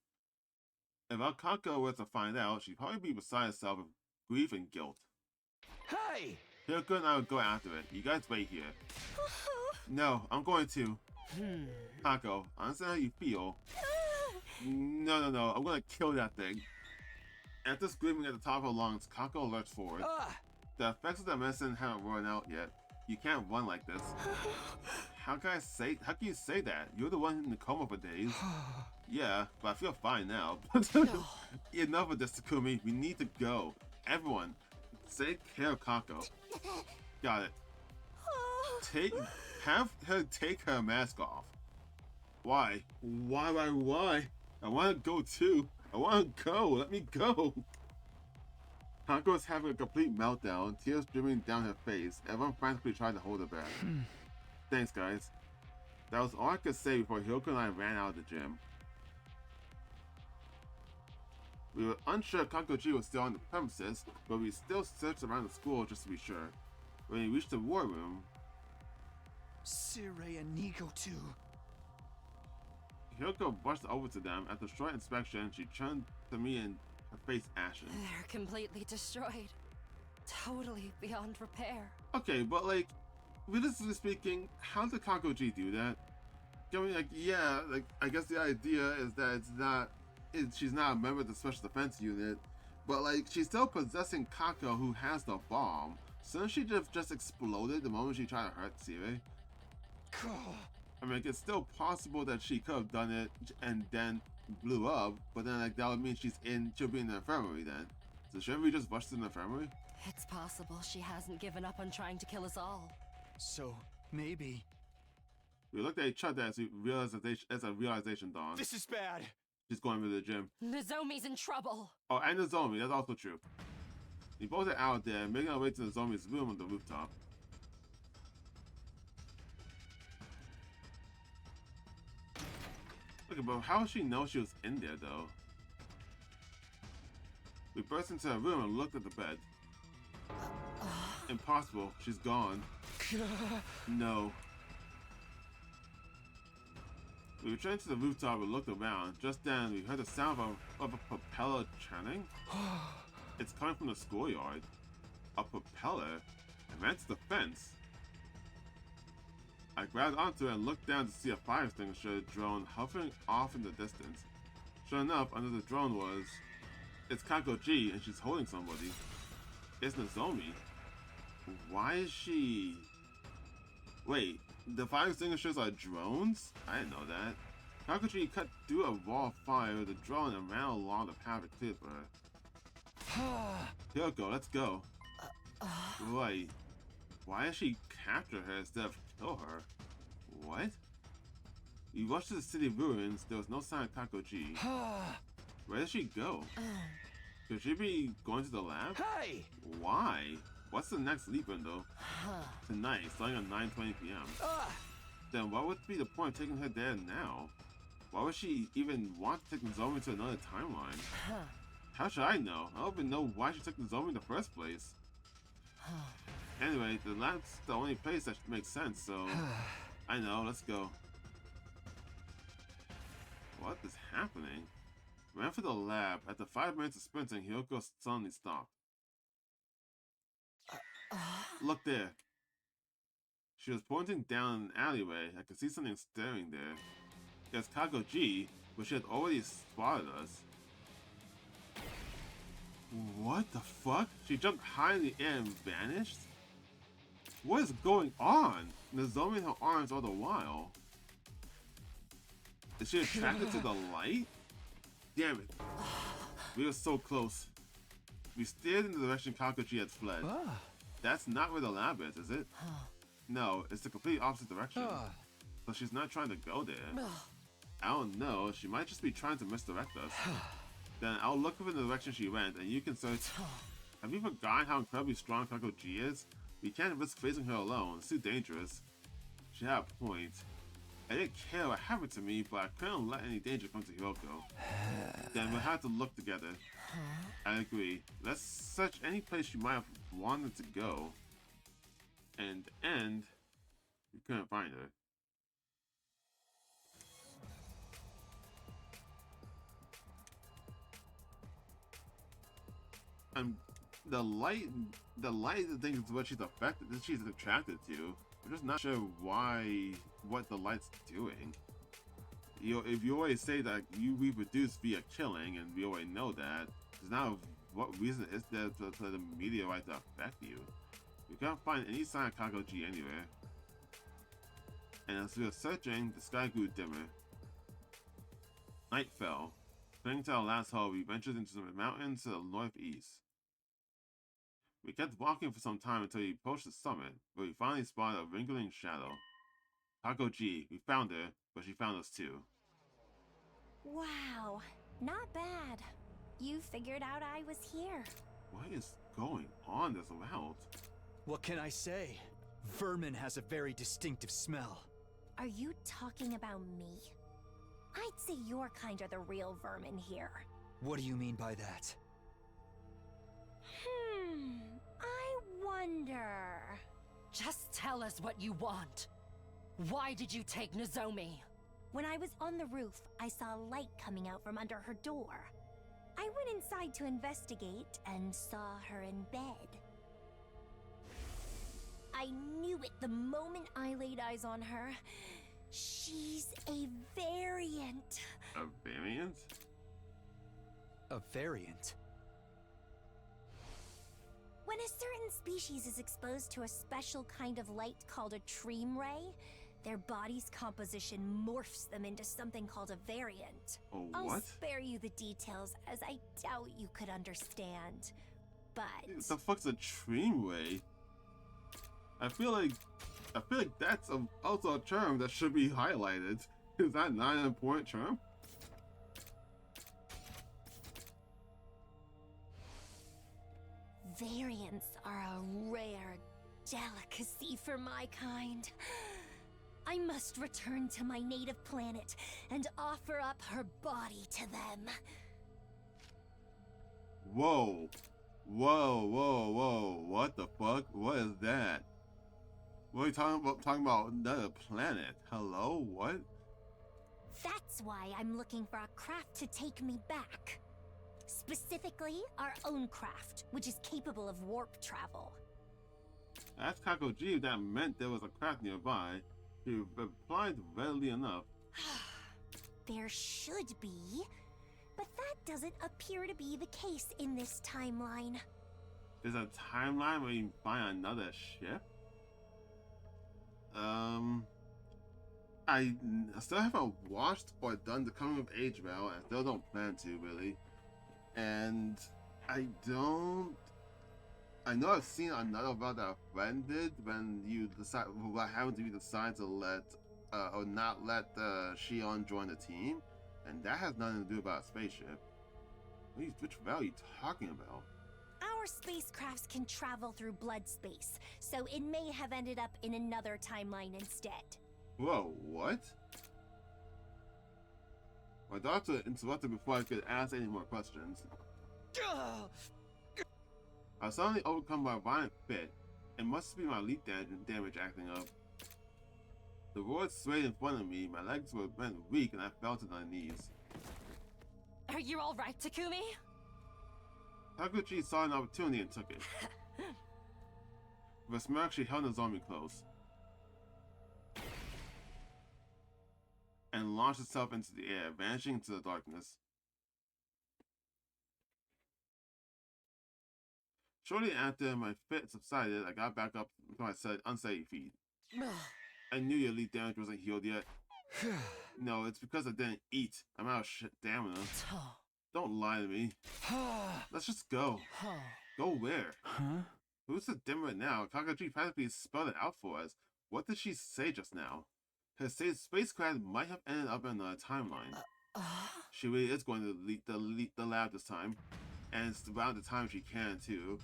If Kako were to find out, she'd probably be beside herself with grief and guilt. Hey! Hyoko and I would go after it. You guys wait here. No, I'm going to. Kako, I understand how you feel. No, I'm gonna kill that thing. After screaming at the top of her lungs, Kako lurched forward. The effects of the medicine haven't worn out yet. You can't run like this. How can you say that? You're the one in the coma for days. Yeah, but I feel fine now. Enough of this, Takumi. We need to go. Everyone, take care of Kako. Got it. Have her take her mask off. Why? Why? I want to go too. I want to go. Let me go. Kako is having a complete meltdown, tears streaming down her face. Everyone frantically tried to hold her back. Thanks, guys. That was all I could say before Hyoko and I ran out of the gym. We were unsure if Kakoji was still on the premises, but we still searched around the school just to be sure. When we reached the war room, Sirei and Nico too. Hyoko brushed over to them. After a short inspection, she turned to me and her face ashen. They're completely destroyed. Totally beyond repair. Okay, but like, realistically speaking, how did Kakoji do that? I mean, like, yeah, like, I guess the idea is that she's not a member of the Special Defense Unit, but like, she's still possessing Kako, who has the bomb. So she just exploded the moment she tried to hurt Sirei? I mean, like, it's still possible that she could have done it and then blew up, but then like that would mean she'll be in the infirmary then. So shouldn't we just rush to the infirmary? It's possible she hasn't given up on trying to kill us all. So maybe. We looked at each other as a realization dawned. This is bad. She's going to the gym. Nozomi's in trouble. Oh, and Nozomi, that's also true. We both are out there, making our way to Nozomi's room on the rooftop. Okay, but how would she know she was in there, though? We burst into her room and looked at the bed. Impossible. She's gone. No. We returned to the rooftop and looked around. Just then, we heard the sound of a propeller churning. It's coming from the schoolyard. A propeller? I ran to the fence. I grabbed onto it and looked down to see a fire extinguisher drone hovering off in the distance. Sure enough, under the drone was... It's Kakoji, and she's holding somebody. It's Nozomi. Why is she... Wait, the fire extinguishers are drones? I didn't know that. Kakoji cut through a wall of fire with the drone and ran along the path it cleared for her. Hyoko, let's go. Right. Why did she capture her instead of kill her? What? We rushed to the city ruins. There was no sign of Kakoji. Where did she go? Could she be going to the lab? Hey! Why? What's the next sleep window? Tonight, starting at 9:20 p.m. Then what would be the point of taking her there now? Why would she even want to take Nozomi to another timeline? How should I know? I don't even know why she took Nozomi in the first place. Anyway, the lab's the only place that makes sense, so... I know, let's go. What is happening? Ran for the lab. After 5 minutes of sprinting, Hyoko suddenly stopped. Look there. She was pointing down an alleyway. I could see something staring there. It's Kakoji, but she had already spotted us. What the fuck? She jumped high in the air and vanished? What is going on? Nozomi in her arms all the while. Is she attracted to the light? Damn it. We were so close. We steered in the direction Kakoji had fled. That's not where the lab is it? No, it's the complete opposite direction. So she's not trying to go there. I don't know. She might just be trying to misdirect us. Then I'll look in the direction she went, and you can search. Have you forgotten how incredibly strong Kako G is? We can't risk facing her alone. It's too dangerous. She had a point. I didn't care what happened to me, but I couldn't let any danger come to Hiroko. Then we'll have to look together. I agree. Let's search any place she might have wanted to go. And end, we couldn't find her. And the light I think is what she's affected, that she's attracted to. I'm just not sure what the light's doing. If you always say that you reproduce via killing, and we already know that, there's now what reason is there for the meteorite to affect you? We can't find any sign of Kakoji anywhere. And as we were searching, the sky grew dimmer. Night fell. Clinging to our last hope, we ventured into the mountains to the northeast. We kept walking for some time until we approached the summit, where we finally spotted a wrinkling shadow. Kakoji, we found her, but she found us too. Wow, not bad. You figured out I was here. What is going on this route? What can I say? Vermin has a very distinctive smell. Are you talking about me? I'd say your kind are the real vermin here. What do you mean by that? I wonder... Just tell us what you want. Why did you take Nozomi? When I was on the roof, I saw light coming out from under her door. I went inside to investigate and saw her in bed. I knew it the moment I laid eyes on her. She's a variant. A variant? A variant? When a certain species is exposed to a special kind of light called a tream ray, their body's composition morphs them into something called a variant. Oh, I'll what? spare you the details, as I doubt you could understand. But... What the fuck's a tream ray? I feel like that's also a term that should be highlighted. Is that not an important term? variants are a rare delicacy for my kind. I must return to my native planet and offer up her body to them. Whoa. Whoa, whoa, whoa. What the fuck? What is that? What are you talking about? Talking about another planet? Hello? What? That's why I'm looking for a craft to take me back. Specifically, our own craft, which is capable of warp travel. Asked Kakoji if that meant there was a craft nearby. She replied readily enough. There should be, but that doesn't appear to be the case in this timeline. There's a timeline where you can find another ship? I still haven't watched or done the coming of age route, and still don't plan to, really. And I know I've seen another route that a friend did when you decide what happens if you decide to let or not let Shion join the team, and that has nothing to do about a spaceship. Which route are you talking about? Our spacecrafts can travel through blood space, so it may have ended up in another timeline instead. Whoa, what? My doctor interrupted before I could ask any more questions. I was suddenly overcome by a violent fit. It must be my leap damage acting up. The road swayed in front of me, my legs were bent weak, and I fell to my knees. Are you alright, Takumi? Takuchi saw an opportunity and took it. With a smirk, she held Nozomi close and launched itself into the air, vanishing into the darkness. Shortly after my fit subsided, I got back up to my unsteady feet. I knew your elite damage wasn't healed yet. No, it's because I didn't eat. I'm out of stamina. Don't lie to me. Let's just go. Go where? Huh? Who's the dimmer now? Kakaji practically spelled it out for us. What did she say just now? her spacecraft might have ended up in another timeline. She really is going to leave the lab this time, and it's about the time she can too.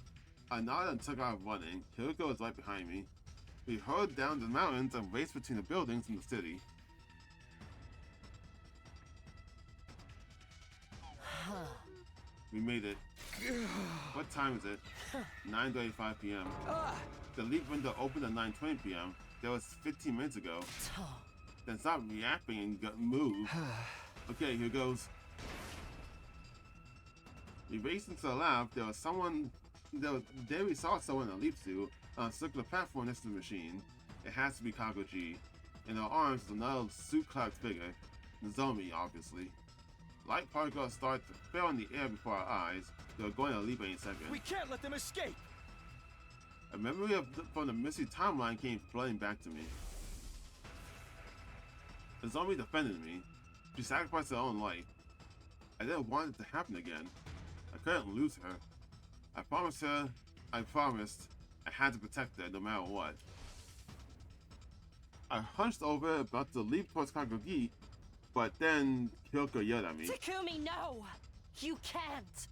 I nodded and took off running. Hiroko was right behind me. We hurled down the mountains and raced between the buildings in the city. We made it. What time is it? 9:35 p.m. The leap window opened at 9:20 p.m. That was 15 minutes ago. Then stop yapping and move. Okay, here goes. We raced into the lab. There we saw someone in a leap suit on a circular platform next to the machine. It has to be Kakoji. In her arms is another suit-clad figure. Nozomi, obviously. Light particles started to fill in the air before our eyes. They were going to leap any second. We can't let them escape! A memory from the mystery timeline came flooding back to me. Nozomi defended me. She sacrificed her own life. I didn't want it to happen again. I couldn't lose her. I promised I had to protect her no matter what. I hunched over about to leap towards Kakoji, but then Hiroko yelled at me. Takumi, no! You can't!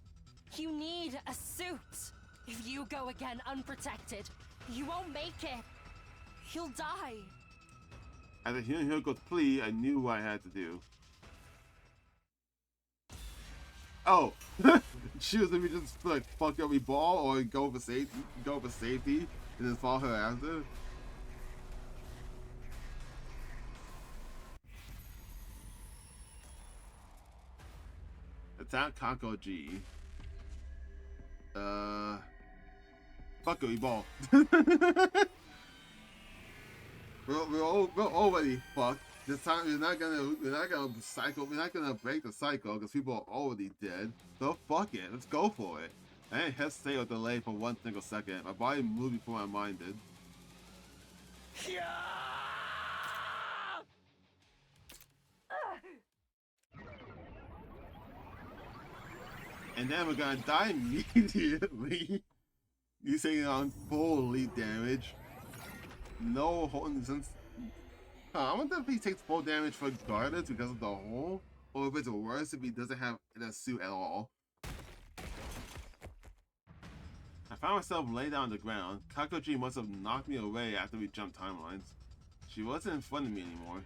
You need a suit! If you go again unprotected, you won't make it! You'll die! After hearing Hiroko's plea, I knew what I had to do. Oh! She was gonna just like fuck every ball or go for safety and then follow her after. Attack Kakoji. Fuck it, we ball. we're already fucked. This time we're not gonna cycle. We're not gonna break the cycle because people are already dead. So fuck it. Let's go for it. I didn't hesitate or delay for one single second. My body moved before my mind did. And then we're gonna die immediately. He's taking on full lead damage. No holding since. I wonder if he takes full damage regardless because of the hole, or if it's worse if he doesn't have a suit at all. I found myself laid down on the ground. Kakoji must have knocked me away after we jumped timelines. She wasn't in front of me anymore.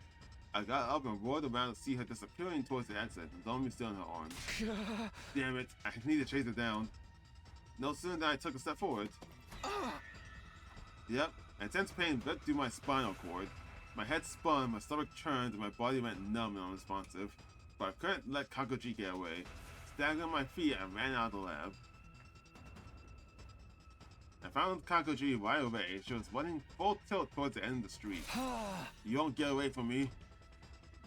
I got up and roared around to see her disappearing towards the exit, and Nozomi still in her arms. Damn it, I need to chase her down. No sooner than I took a step forward. Yep, intense pain ripped through my spinal cord. My head spun, my stomach churned, and my body went numb and unresponsive. But I couldn't let Kakoji get away. Staggering on my feet, I ran out of the lab. I found Kakoji right away. She was running full tilt towards the end of the street. You won't get away from me.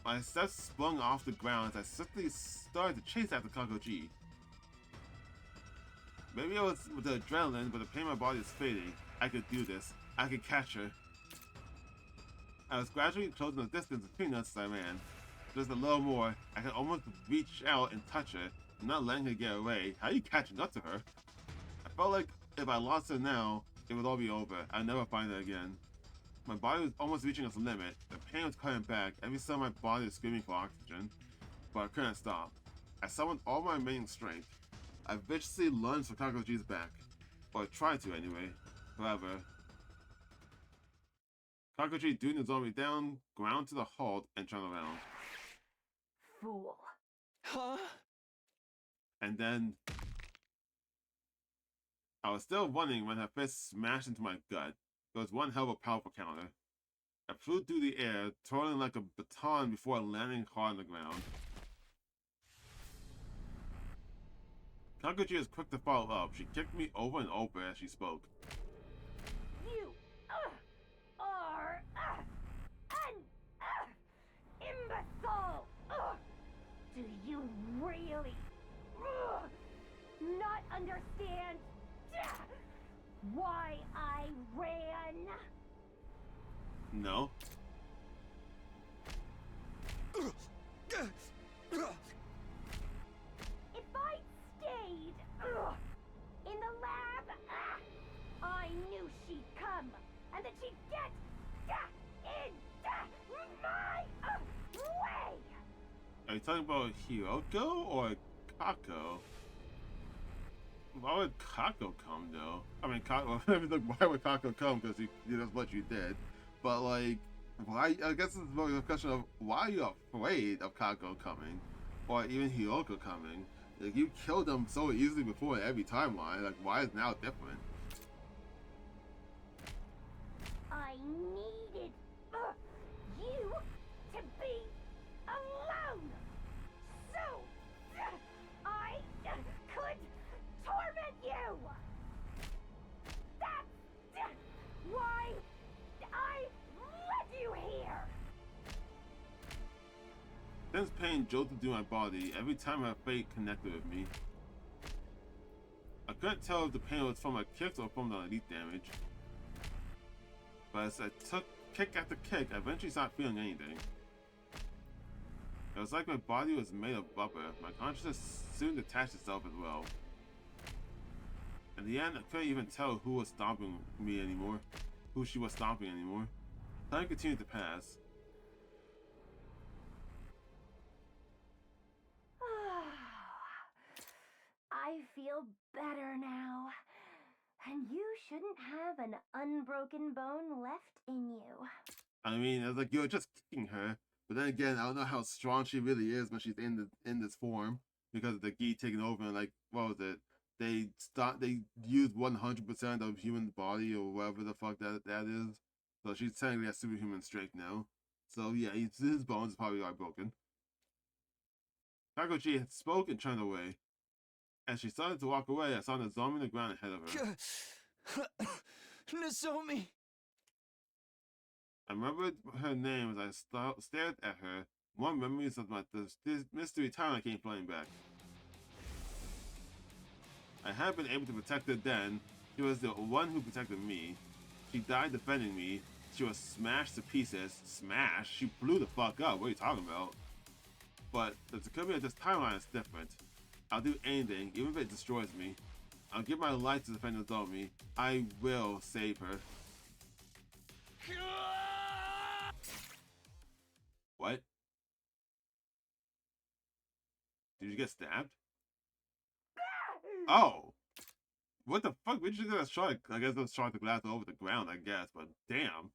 My steps sprung off the ground as I swiftly started to chase after Kakoji. Maybe it was with the adrenaline, but the pain in my body is fading. I could do this. I could catch her. I was gradually closing the distance between us as I ran. Just a little more, I could almost reach out and touch her, not letting her get away. How are you catching up to her? I felt like if I lost her now, it would all be over. I'd never find her again. My body was almost reaching its limit. The pain was coming back. Every cell in my body was screaming for oxygen. But I couldn't stop. I summoned all my remaining strength. I viciously lunged for Kakoji's back. Or I tried to anyway. However, Kakoji threw Nozomi down, ground to the halt, and turned around. Fool. Huh? And then I was still running when her fist smashed into my gut. It was one hell of a powerful counter. I flew through the air, twirling like a baton before landing hard on the ground. Kakoji was quick to follow up. She kicked me over and over as she spoke. You are an imbecile! Do you really not understand why I ran? No. If I stayed in the lab, I knew she'd come, and that she'd get in my Are you talking about Hiroko or Kako? Why would Kako come though? I mean, why would Kako come? Because he does what you did. But like, why? I guess it's more a question of why are you afraid of Kako coming, or even Hiroko coming? Like, you killed them so easily before in every timeline. Like, why is now different? I needed you to be alone, so I could torment you. That's why I led you here. Dense pain jolted through my body every time her fate connected with me. I couldn't tell if the pain was from my kicks or from the elite damage. But as I took kick after kick, I eventually stopped feeling anything. It was like my body was made of rubber. My consciousness soon detached itself as well. In the end, I couldn't even tell who was stomping me anymore. Who she was stomping anymore. Time continued to pass. I feel better now. And you shouldn't have an unbroken bone left in you. I mean, it was like you were just kicking her. But then again, I don't know how strong she really is when she's in this form. Because of the gi taking over and like, what was it? They used 100% of human body or whatever the fuck that is. So she's technically has superhuman strength now. So yeah, his bones probably are broken. Takoji had spoke and turned away. As she started to walk away, I saw Nozomi on the ground ahead of her. Nozomi! I remembered her name as I stared at her. More memories of this mystery time came flooding back. I had been able to protect her then. She was the one who protected me. She died defending me. She was smashed to pieces. Smashed? She blew the fuck up. What are you talking about? But the Takumi of this timeline is different. I'll do anything, even if it destroys me. I'll give my life to defend Nozomi. I will save her. What? Did you get stabbed? Oh! What the fuck? We just got a shard. I guess let's shard the glass over the ground, I guess, but damn.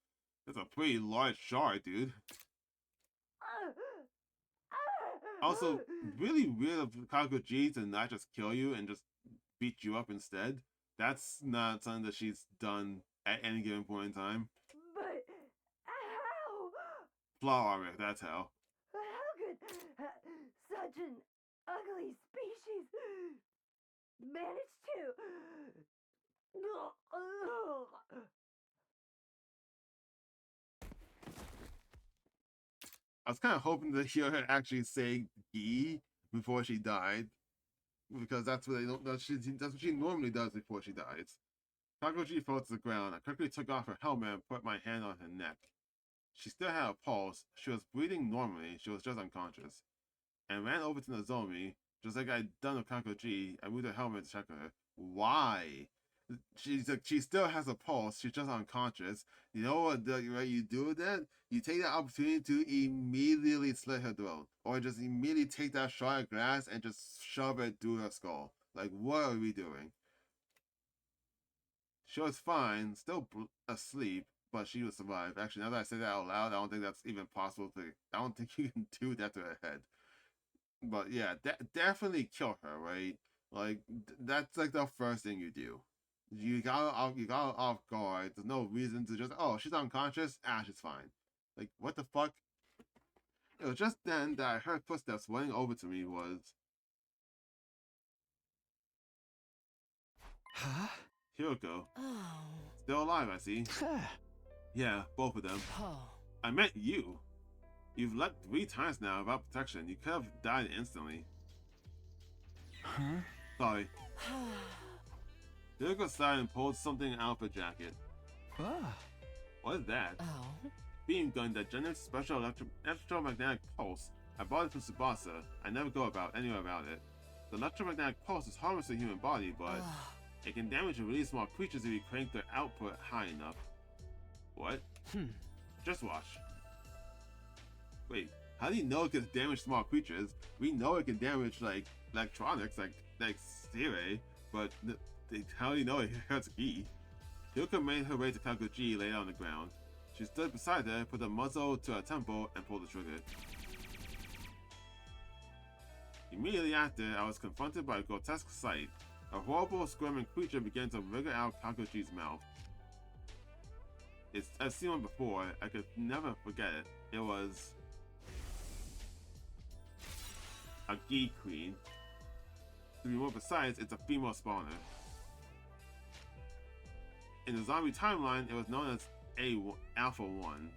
That's a pretty large shard, dude. Also, really weird of Kakuji to not just kill you and just beat you up instead. That's not something that she's done at any given point in time. But how? Flaw armor, that's how. How could such an ugly species manage to? I was kind of hoping to hear her actually say "gi" before she died, because that's what that's what she normally does before she dies. Kakuji fell to the ground. I quickly took off her helmet and put my hand on her neck. She still had a pulse. She was breathing normally. She was just unconscious. And ran over to Nozomi, just like I'd done with Kakuji. I moved her helmet to check her. Why? She still has a pulse. She's just unconscious. You know what you do with that? You take that opportunity to immediately slit her throat, or just immediately take that shard of glass and just shove it through her skull. Like, what are we doing? She was fine, still asleep, but she would survive. Actually, now that I say that out loud, I don't think that's even possible to. I don't think you can do that to her head. But yeah, definitely kill her, right? Like, that's like the first thing you do. You got off guard. There's no reason to just, oh, she's unconscious. Ah, she's fine. Like, what the fuck? It was just then that I heard footsteps running over to me. Was Huh? Hiroko. Oh. Still alive, I see. Yeah, both of them. Oh. I meant you. You've leapt 3 times now without protection. You could have died instantly. Huh? Sorry. Hiroko sighed and pulled something out of her jacket. Ah. What is that? Oh. Beam gun that generates special electromagnetic pulse. I bought it from Tsubasa. I never go anywhere about it. The electromagnetic pulse is harmless to the human body, but it can damage and release small creatures if you crank their output high enough. What? Just watch. Wait, How do you know it can damage small creatures? We know it can damage like electronics, like Sire, but how do you know it hurts Gi? Hyuka made her way to Kakuji, laid on the ground. She stood beside her, put the muzzle to her temple, and pulled the trigger. Immediately after, I was confronted by a grotesque sight. A horrible, squirming creature began to wriggle out Kakuji's mouth. I've seen one before. I could never forget it. It was a Gi Queen. To be more precise, it's a female spawner. In the zombie timeline, it was known as Alpha 1.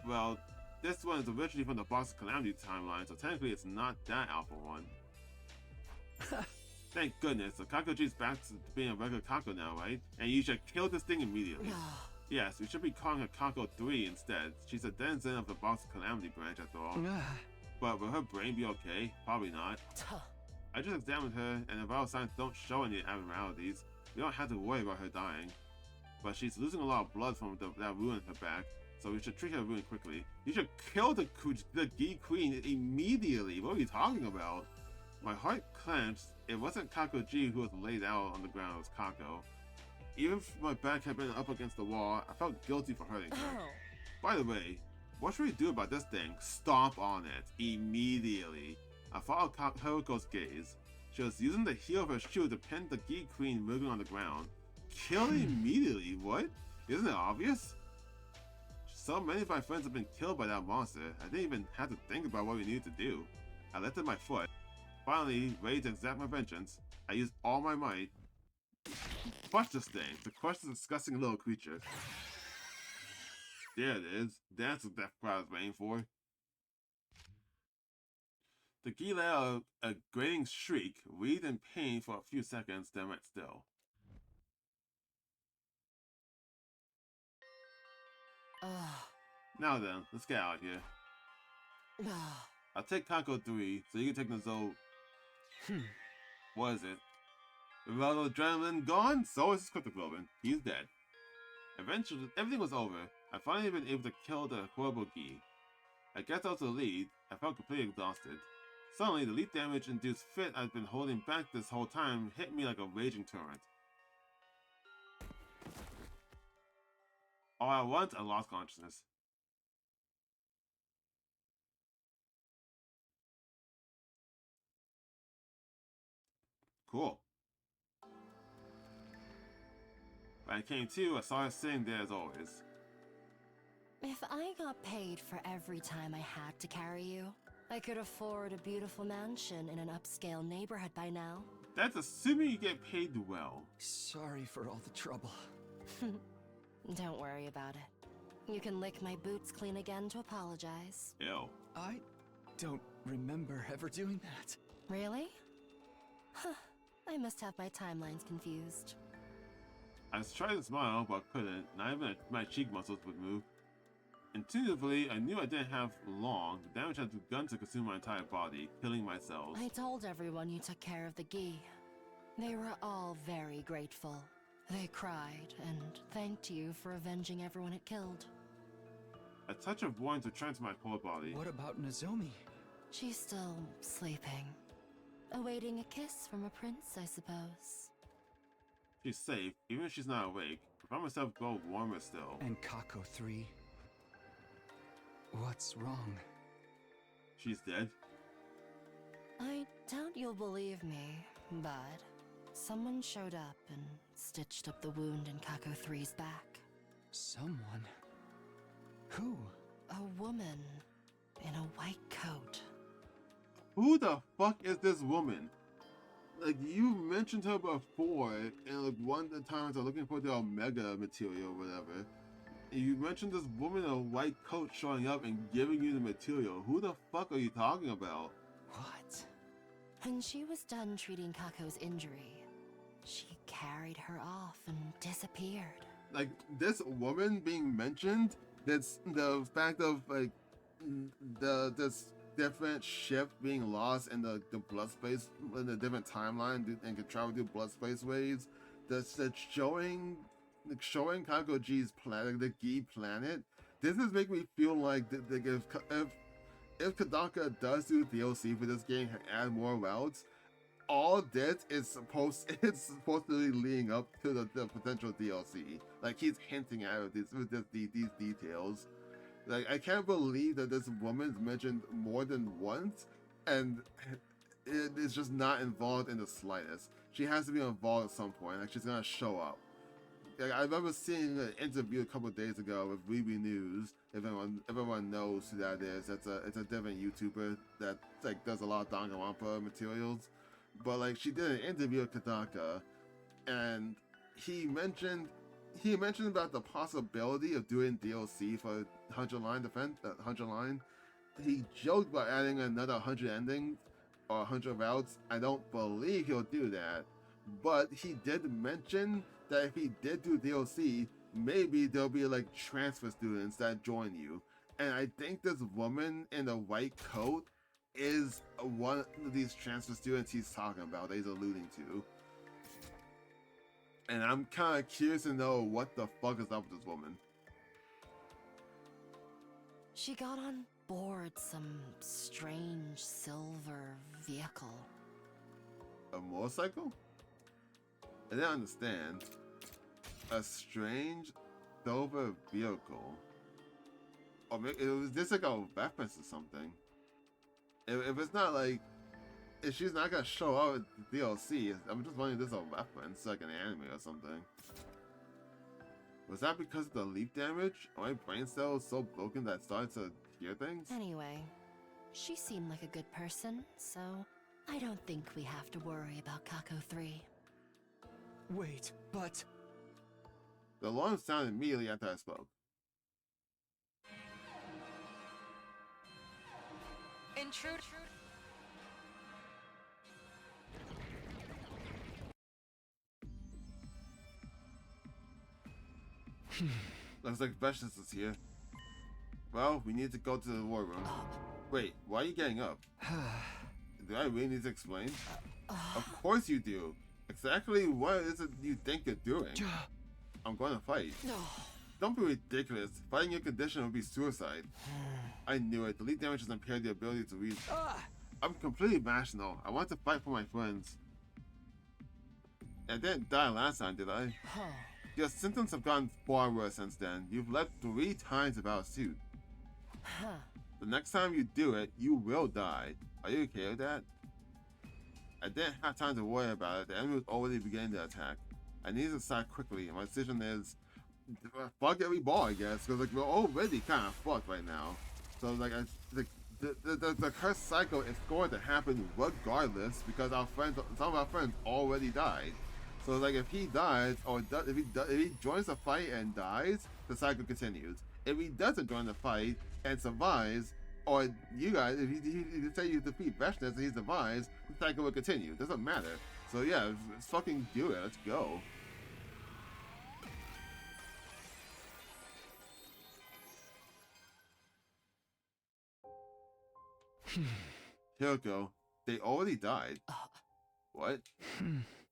Well, this one is originally from the Boss of Calamity timeline, so technically it's not that Alpha 1. Thank goodness, so Kakuji's back to being a regular Kako now, right? And you should kill this thing immediately. Yes, we should be calling her Kako 3 instead. She's a denizen of the Boss of Calamity branch after all. But will her brain be okay? Probably not. I just examined her, and the vital signs don't show any abnormalities. We don't have to worry about her dying. But she's losing a lot of blood from that wound in her back, so we should treat her wound quickly. You should kill the Gi Queen immediately. What are you talking about? My heart clenched. It wasn't Kakuji who was laid out on the ground, it was Kako. Even if my back had been up against the wall, I felt guilty for hurting her. By the way, what should we do about this thing? Stomp on it. Immediately. I followed Haruko's gaze. She was using the heel of her shoe to pin the Gi Queen wriggling on the ground. Kill immediately? What? Isn't it obvious? So many of my friends have been killed by that monster, I didn't even have to think about what we needed to do. I lifted my foot. Finally, ready to exact my vengeance, I used all my might to crush this thing, to crush this disgusting little creature. There it is. That's what that crowd was waiting for. The Gi let out a grating shriek, writhed in pain for a few seconds, then went still. Now then, let's get out of here. I'll take Kako 3, so you can take Nazo. What is it? With all the adrenaline gone, so is his cryptoglobin. He's dead. Eventually, everything was over. I finally been able to kill the horrible Gi. I guess I was relieved. I felt completely exhausted. Suddenly, the leap damage-induced fit I'd been holding back this whole time hit me like a raging torrent. All at once, I lost consciousness. Cool. When I came to, I saw her sitting there as always. If I got paid for every time I had to carry you, I could afford a beautiful mansion in an upscale neighborhood by now. That's assuming you get paid well. Sorry for all the trouble. Don't worry about it. You can lick my boots clean again to apologize. Ew. I don't remember ever doing that. Really? Huh. I must have my timelines confused. I was trying to smile, but couldn't. Not even my cheek muscles would move. Intuitively, I knew I didn't have long. The damage had begun to consume my entire body, killing my cells. I told everyone you took care of the Gi. They were all very grateful. They cried and thanked you for avenging everyone it killed. A touch of warmth returned to my whole body. What about Nozomi? She's still sleeping. Awaiting a kiss from a prince, I suppose. She's safe, even if she's not awake. I found myself grow warmer still. And Kako 3? What's wrong? She's dead? I doubt you'll believe me, but someone showed up and stitched up the wound in Kako 3's back. Someone? Who? A woman in a white coat. Who the fuck is this woman? Like, you mentioned her before, and like one of the times I'm looking for the Omega material or whatever. And you mentioned this woman in a white coat showing up and giving you the material. Who the fuck are you talking about? What? When she was done treating Kako's injury, she carried her off and disappeared. Like, this woman being mentioned, that's the fact of like this different shift being lost in the blood space in a different timeline and can travel through blood space waves. That's showing Kakoji's planet, the Gi planet. This is making me feel like if if Kadaka does do DLC for this game and add more routes, all this is supposed to be leading up to the potential DLC. Like he's hinting at it with these details. Like I can't believe that this woman's mentioned more than once, and it is just not involved in the slightest. She has to be involved at some point. Like she's gonna show up. Like, I remember seeing an interview a couple of days ago with Weeby News. If everyone knows who that is, it's a different YouTuber that like does a lot of Danganronpa materials. But like she did an interview with Kadaka, and he mentioned about the possibility of doing DLC for 100 line defense. 100 line. He joked about adding another 100 endings or 100 routes. I don't believe he'll do that, but he did mention that if he did do DLC, maybe there'll be like transfer students that join you. And I think this woman in the white coat is one of these transfer students he's talking about, that he's alluding to. And I'm kind of curious to know what the fuck is up with this woman. She got on board some strange silver vehicle. A motorcycle? I didn't understand. A strange silver vehicle. Or maybe it was just like a reference or something. If it's not like, if she's not gonna show up at the DLC, I'm just wondering if this is a reference, like an anime or something. Was that because of the leap damage? Are my brain cells so broken that I started to hear things? Anyway, she seemed like a good person, so I don't think we have to worry about Kako 3. Wait, but... The alarm sounded immediately after I spoke. Intruder. Looks like Veshnis is here. Well, we need to go to the war room. Wait, why are you getting up? Do I really need to explain? Of course you do. Exactly what is it you think you're doing? I'm going to fight. Don't be ridiculous. Fighting your condition would be suicide. I knew it. The lead damage has impaired the ability to read. I'm completely rational. I want to fight for my friends. I didn't die last time, did I? Your symptoms have gotten far worse since then. You've left 3 times without a suit. The next time you do it, you will die. Are you okay with that? I didn't have time to worry about it. The enemy was already beginning to attack. I need to decide quickly, and my decision is fuck every ball, I guess, because like we're already kind of fucked right now. So like, the cursed cycle is going to happen regardless because some of our friends already died. So like, if he dies or if he joins the fight and dies, the cycle continues. If he doesn't join the fight and survives, or you guys, if you say you defeat Veshnis and he survives, the cycle will continue. It doesn't matter. So yeah, let's fucking do it. Let's go. Hiroko, they already died. What?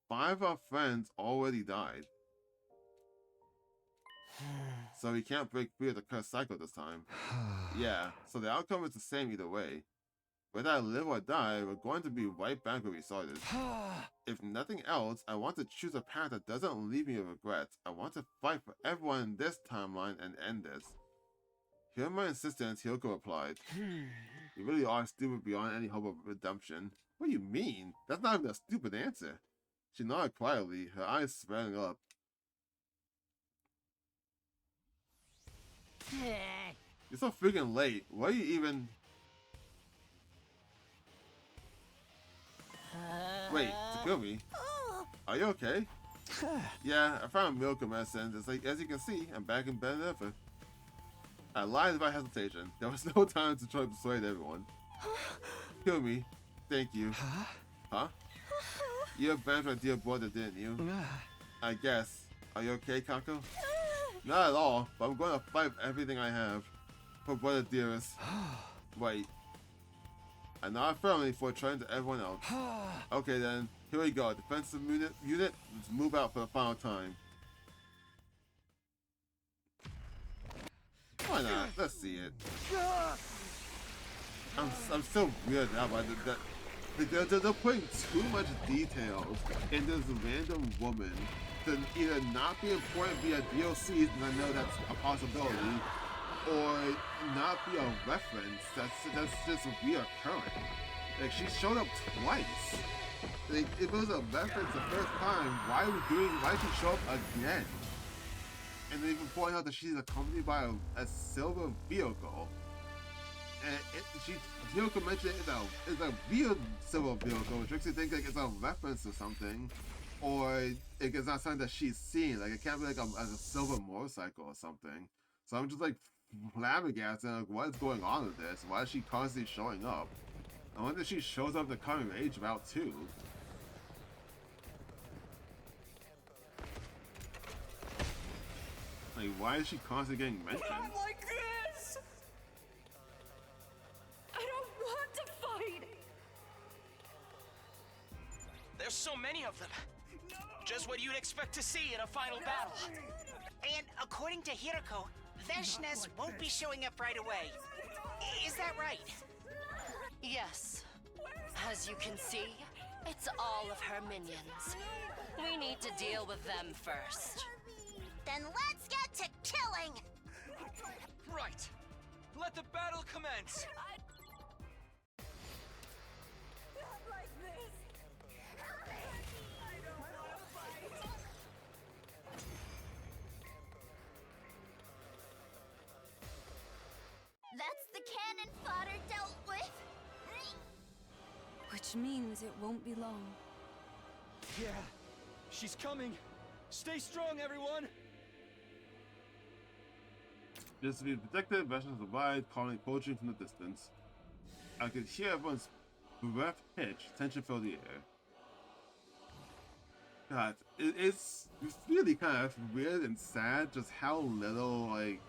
5 of our friends already died. So we can't break free of the cursed cycle this time. Yeah, so the outcome is the same either way. Whether I live or die, we're going to be right back where we started. If nothing else, I want to choose a path that doesn't leave me with regrets. I want to fight for everyone in this timeline and end this. Hearing my insistence, Hiroko replied, You really are stupid beyond any hope of redemption. What do you mean? That's not even a stupid answer. She nodded quietly, her eyes swelling up. You're so freaking late. What are you even... Wait, Takumi? Are you okay? Yeah, I found milk in medicine. It's like, as you can see, I'm back in bed than ever. I lied about hesitation. There was no time to try to persuade everyone. Takumi, thank you. Huh? You avenged my dear brother, didn't you? I guess. Are you okay, Kako? Not at all, but I'm going to fight with everything I have. For brother dearest. Wait. I nod firmly for trying to everyone else. Okay then, here we go. Defensive unit, let's move out for the final time. Why not? Let's see it. I'm so weird now by they're putting too much details in this random woman to either not be important via DLCs, and I know that's a possibility, or not be a reference that's just reoccurring. Like, she showed up twice. Like, if it was a reference the first time, why did she show up again? And they even point out that she's accompanied by a silver vehicle. And Hiyoko mentioned it's a real silver vehicle, which makes you think like it's a reference to something, or it's not something that she's seen. Like, it can't be like a silver motorcycle or something. So I'm just like flabbergasted, like, what is going on with this? Why is she constantly showing up? I wonder if she shows up the coming age route too. Like, why is she constantly getting mentioned? Not like this! I don't want to fight! There's so many of them. Just what you'd expect to see in a final battle. And according to Hiroko, Veshnes won't be showing up right away. Is that right? Yes. As you can see, it's all of her minions. We need to deal with them first. Then let's get to killing! Right. Let the battle commence. Not like this! I don't want to fight! That's the cannon fodder dealt with! Which means it won't be long. Yeah, she's coming. Stay strong, everyone. Just to be protected, Veshnes survived, calling poaching from the distance. I could hear everyone's breath hitch, tension filled the air. God, it's really kind of weird and sad just how little, like,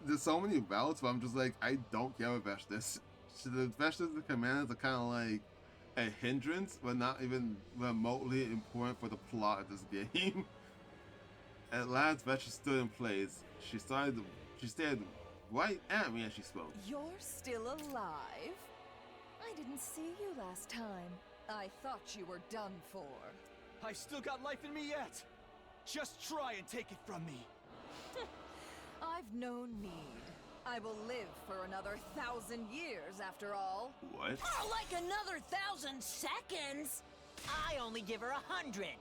there's so many routes where I'm just like, I don't care about Veshnes. The Veshnes, the commanders are kind of like a hindrance, but not even remotely important for the plot of this game. At last, Veshnes stood in place. She stared right at me as she spoke. You're still alive? I didn't see you last time. I thought you were done for. I still got life in me yet. Just try and take it from me. I've no need. I will live for another 1,000 years, after all. What? More like another 1,000 seconds! I only give her 100.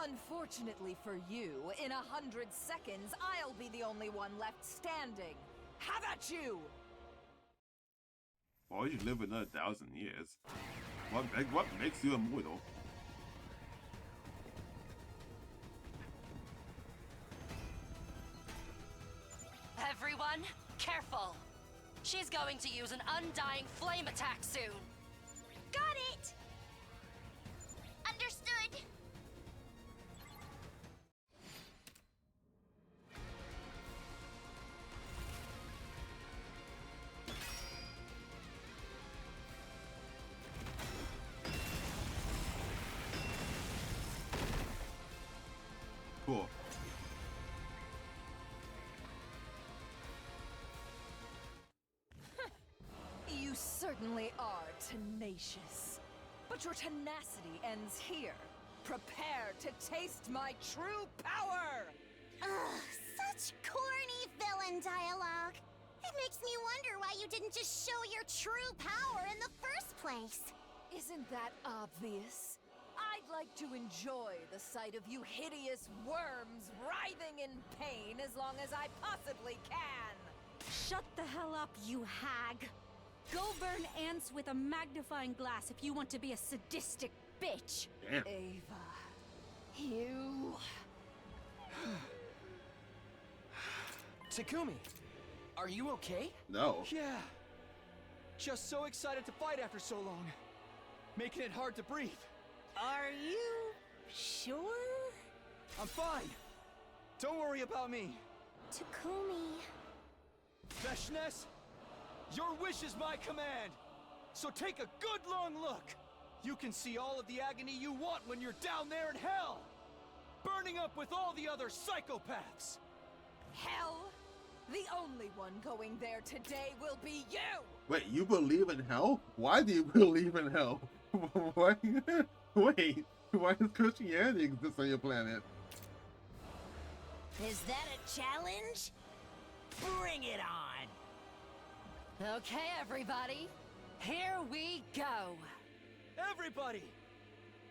Unfortunately for you, in 100 seconds, I'll be the only one left standing. Have at you! Why would you live another 1,000 years? What makes you immortal? Everyone, careful! She's going to use an undying flame attack soon. Got it! Understood! Cool. You certainly are tenacious. But your tenacity ends here. Prepare to taste my true power! Ugh, such corny villain dialogue. It makes me wonder why you didn't just show your true power in the first place. Isn't that obvious? I'd like to enjoy the sight of you hideous worms writhing in pain as long as I possibly can! Shut the hell up, you hag! Go burn ants with a magnifying glass if you want to be a sadistic bitch! Damn. Ava, you... Takumi, are you okay? No. Yeah. Just so excited to fight after so long. Making it hard to breathe. Are you sure? I'm fine. Don't worry about me. Takumi... Veshnes, your wish is my command. So take a good long look. You can see all of the agony you want when you're down there in hell. Burning up with all the other psychopaths. Hell? The only one going there today will be you! Wait, you believe in hell? Why do you believe in hell? Why? Wait, why does Christianity exist on your planet? Is that a challenge? Bring it on! Okay, everybody. Here we go. Everybody!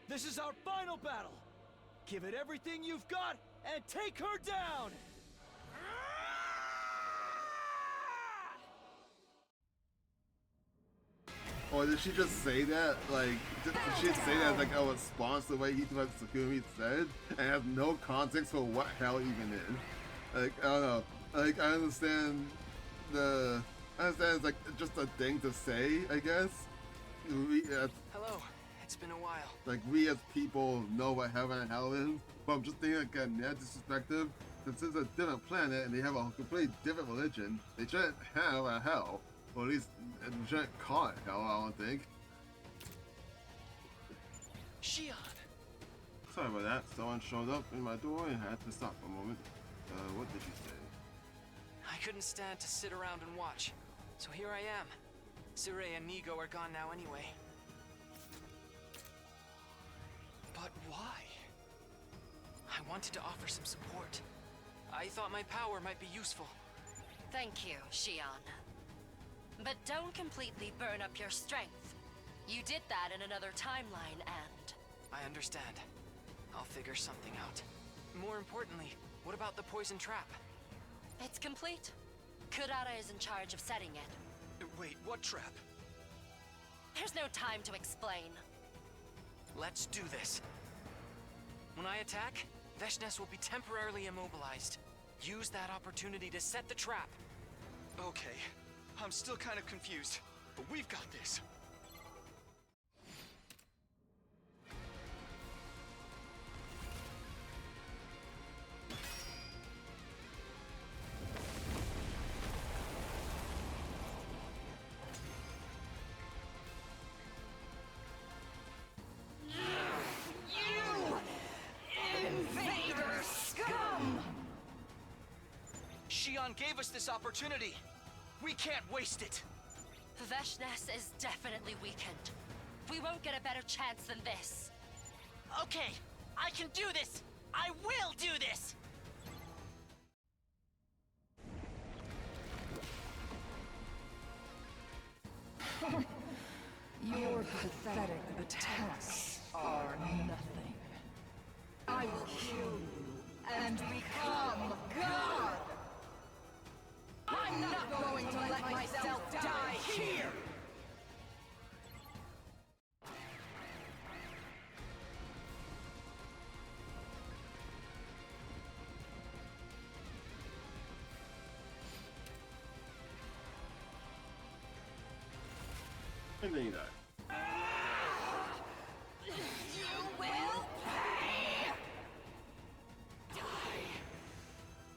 This is our final battle! Give it everything you've got and take her down! Or did she just say that? Like, did she say that as like a response to the way what Sakumi said? And have no context for what hell even is? Like, I don't know. Like, I understand it's like just a thing to say, I guess. Hello, it's been a while. Like, we as people know what heaven and hell is, but I'm just thinking, like, in that perspective, since it's a different planet and they have a completely different religion, they shouldn't have a hell. Or at least, they shouldn't call it hell, I don't think. Shion! Sorry about that. Someone showed up in my door and had to stop for a moment. What did you say? I couldn't stand to sit around and watch, so here I am. Sure and Nigo are gone now anyway. But why? I wanted to offer some support. I thought my power might be useful. Thank you, Shion. But don't completely burn up your strength. You did that in another timeline, and... I understand. I'll figure something out. More importantly, what about the poison trap? It's complete. Kurara is in charge of setting it. Wait, what trap? There's no time to explain. Let's do this. When I attack, Veshnes will be temporarily immobilized. Use that opportunity to set the trap. Okay. I'm still kind of confused, but we've got this. Shion gave us this opportunity. We can't waste it. Veshnes is definitely weakened. We won't get a better chance than this. Okay, I can do this! I will do this! Your pathetic attacks are nothing. I will kill you and become God! I'm not going to let myself die here! And then you die. You will pay! Die!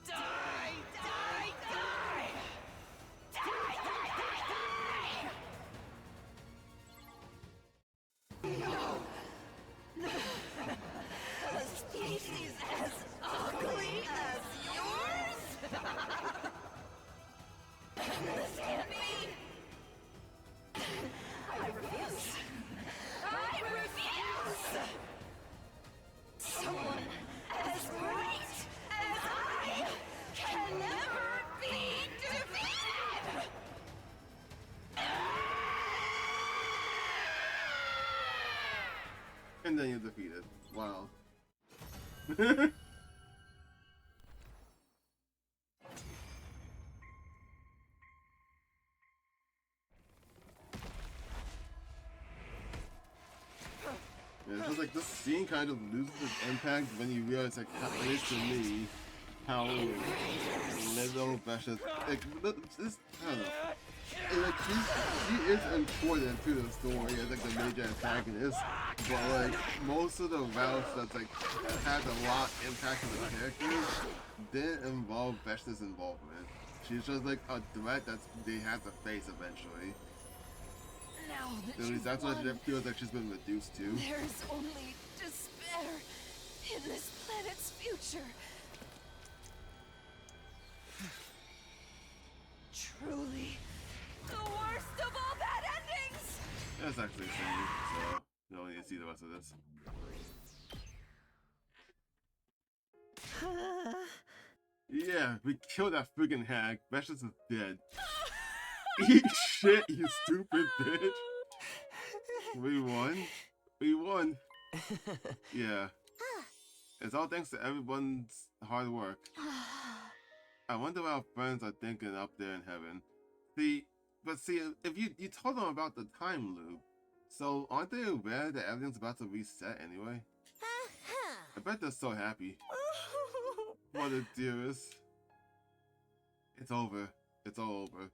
Die! Die! Die! Die! Die! Die! No! A species as ugly as yours? This can't be! I refuse! I refuse! Someone as great as I can never be defeated! And then you're defeated. Wow. Yeah, it's just like this scene kind of loses its impact when you realize, like, at least to me, how little Veshnes, like, this, I don't know. And, like, she is important to the story as, like, the major antagonist, but, like, most of the routes that's, like, had a lot impact on the characters didn't involve Veshnes' involvement. She's just, like, a threat that they have to face eventually. Now that At least that's what won, it feels like she's been reduced to. there's only despair in this planet's future. Truly, the worst of all bad endings! That's actually the same, so you don't need to see the rest of this. Yeah, we killed that friggin' hag. Vashnis is dead. Eat shit, you stupid bitch. We won. We won. Yeah. It's all thanks to everyone's hard work. I wonder what our friends are thinking up there in heaven. See, if you told them about the time loop, so aren't they aware that everything's about to reset anyway? I bet they're so happy. Mother dearest. It's over. It's all over.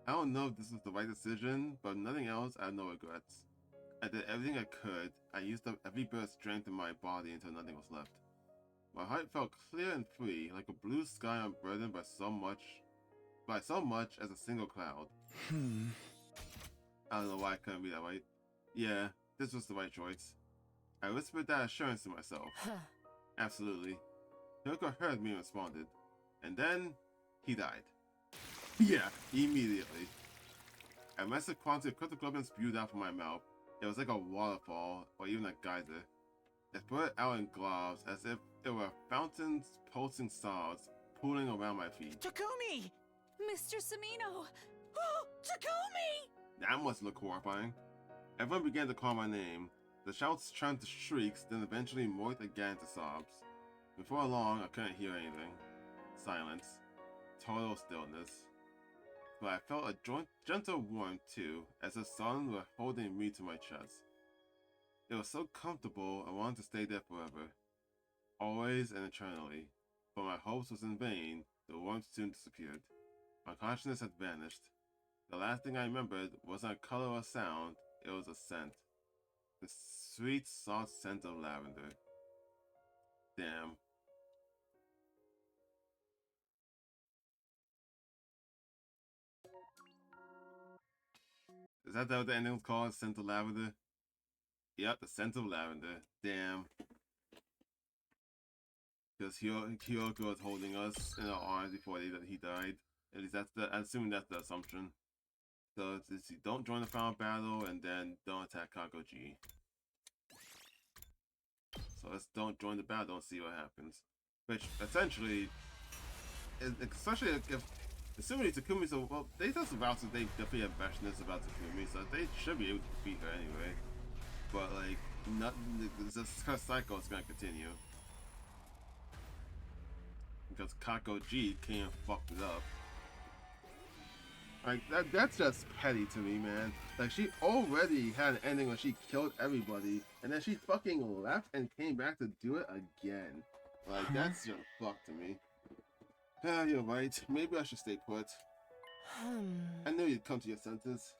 I don't know if this was the right decision, but if nothing else, I have no regrets. I did everything I could. I used up every bit of strength in my body until nothing was left. My heart felt clear and free, like a blue sky unburdened by so much as a single cloud. I don't know why I couldn't be that right. Yeah, this was the right choice. I whispered that assurance to myself. Absolutely. Hiroko heard me and responded. And then, he died. Yeah, immediately. A massive quantity of crystal globin spewed out from my mouth. It was like a waterfall, or even a geyser. It spread out in globs, as if it were fountains, pulsing sobs, pooling around my feet. Takumi! Mr. Samino! Oh, Takumi! That must look horrifying. Everyone began to call my name. The shouts turned to shrieks, then eventually morphed again to sobs. Before long, I couldn't hear anything. Silence. Total stillness. But I felt a gentle warmth too, as if someone were holding me to my chest. It was so comfortable, I wanted to stay there forever. Always and eternally. But my hopes was in vain, the warmth soon disappeared. My consciousness had vanished. The last thing I remembered wasn't a color or sound, it was a scent. The sweet, soft scent of lavender. Damn. Is that what the ending was called? Scent of lavender? Yep, the scent of lavender. Damn. Because Hiroko was holding us in her arms before he died. At least I'm assuming that's the assumption. So it's don't join the final battle and then don't attack Kakoji. So let's don't join the battle and see what happens. Which essentially, especially if assuming Takumi, so well they just about to they definitely have vastness about Takumi, so they should be able to defeat her anyway. But like nothing, this cycle is gonna continue. Because Kakoji came and fucked it up. Like that's just petty to me, man. Like she already had an ending when she killed everybody, and then she fucking left and came back to do it again. Like that's just fucked to me. Yeah, you're right. Maybe I should stay put. I knew you'd come to your senses.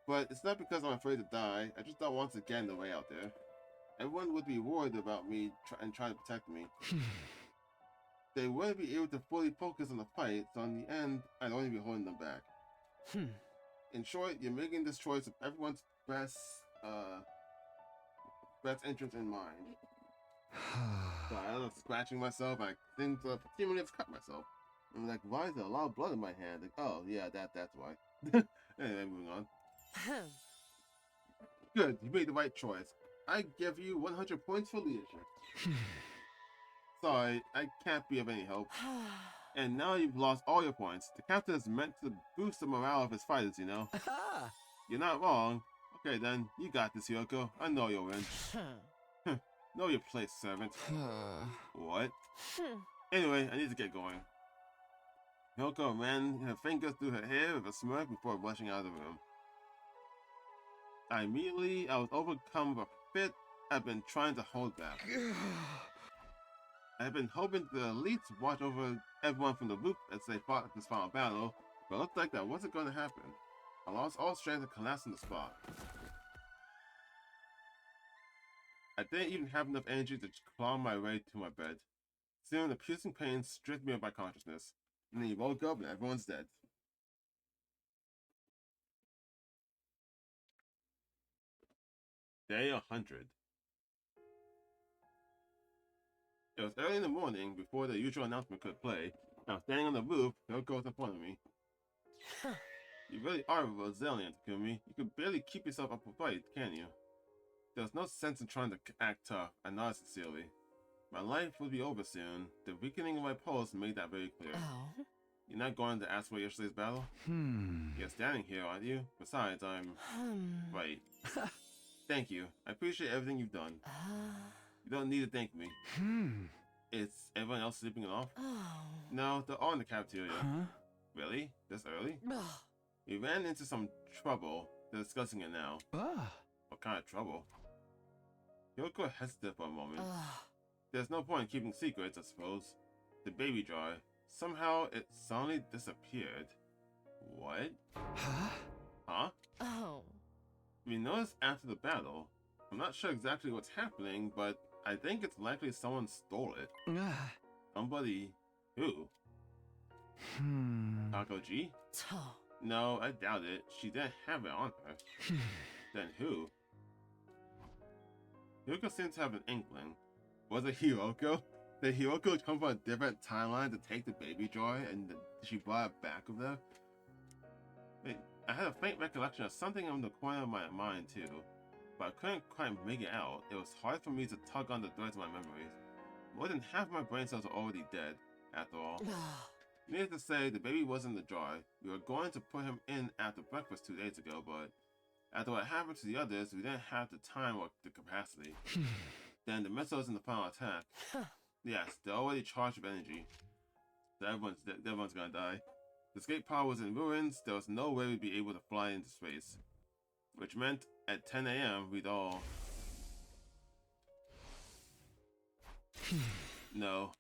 But it's not because I'm afraid to die. I just don't want to get in the way out there. Everyone would be worried about me and try to protect me. They wouldn't be able to fully focus on the fight, so in the end, I'd only be holding them back. In short, you're making this choice with everyone's best interest in mind. So I was scratching myself, I think for a few minutes cut myself. I'm like, why is there a lot of blood in my hand? Like, oh yeah, that's why. Anyway, moving on. Good, you made the right choice. I give you 100 points for leadership. Sorry, I can't be of any help. And now you've lost all your points. The captain is meant to boost the morale of his fighters, you know? You're not wrong. Okay then, you got this, Hiroko. I know you'll win. Know your place, servant. What? Anyway, I need to get going. Hiroko ran her fingers through her hair with a smirk before rushing out of the room. I was overcome with a fit I've been trying to hold back. I've been hoping to at least watch over everyone from the roof as they fought this final battle, but it looked like that wasn't going to happen. I lost all strength and collapsed on the spot. I didn't even have enough energy to claw my way to my bed. Soon the piercing pain stripped me of my consciousness, and then you woke up and everyone's dead. Day 100. It was early in the morning before the usual announcement could play. Now, standing on the roof, Hiroko was in front of me. You really are resilient, Takumi. You could barely keep yourself up a fight, can you? There's no sense in trying to act tough, I nodded sincerely. My life will be over soon. The weakening of my pulse made that very clear. Oh? You're not going to ask for yesterday's battle? You're standing here, aren't you? Besides, I'm... Right. Thank you. I appreciate everything you've done. You don't need to thank me. Is everyone else sleeping it off? No, they're all in the cafeteria. Really? This early? We ran into some trouble. They're discussing it now. What kind of trouble? Hiroko hesitated for a moment. There's no point in keeping secrets, I suppose. The baby jar. Somehow it suddenly disappeared. What? Huh? Oh. We noticed after the battle. I'm not sure exactly what's happening, but I think it's likely someone stole it. Somebody... Who? Takoji? No, I doubt it. She didn't have it on her. Then who? Hiroko seems to have an inkling. Was it Hiroko? Did Hiroko come from a different timeline to take the baby jar and she brought it back with her? Wait, I had a faint recollection of something in the corner of my mind too, but I couldn't quite make it out. It was hard for me to tug on the threads of my memories. More than half my brain cells are already dead, after all. Needless to say, the baby was in the jar. We were going to put him in after breakfast 2 days ago, but after what happened to the others, we didn't have the time or the capacity. Then the missiles in the final attack. Yes, they're already charged with energy. So everyone's gonna die. The escape pod was in ruins. There was no way we'd be able to fly into space. Which meant at 10 a.m. we'd all... No.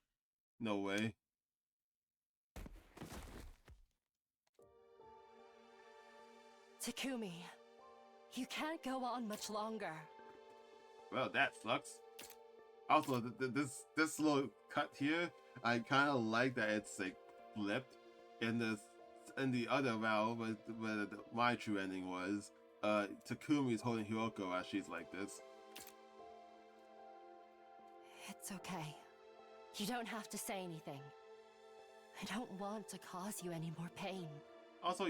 No way. Takumi, you can't go on much longer. Well, that sucks. Also, this little cut here, I kind of like that it's like flipped. In the other route, where my true ending was, Takumi is holding Hiroko as she's like this. It's okay. You don't have to say anything. I don't want to cause you any more pain. Also,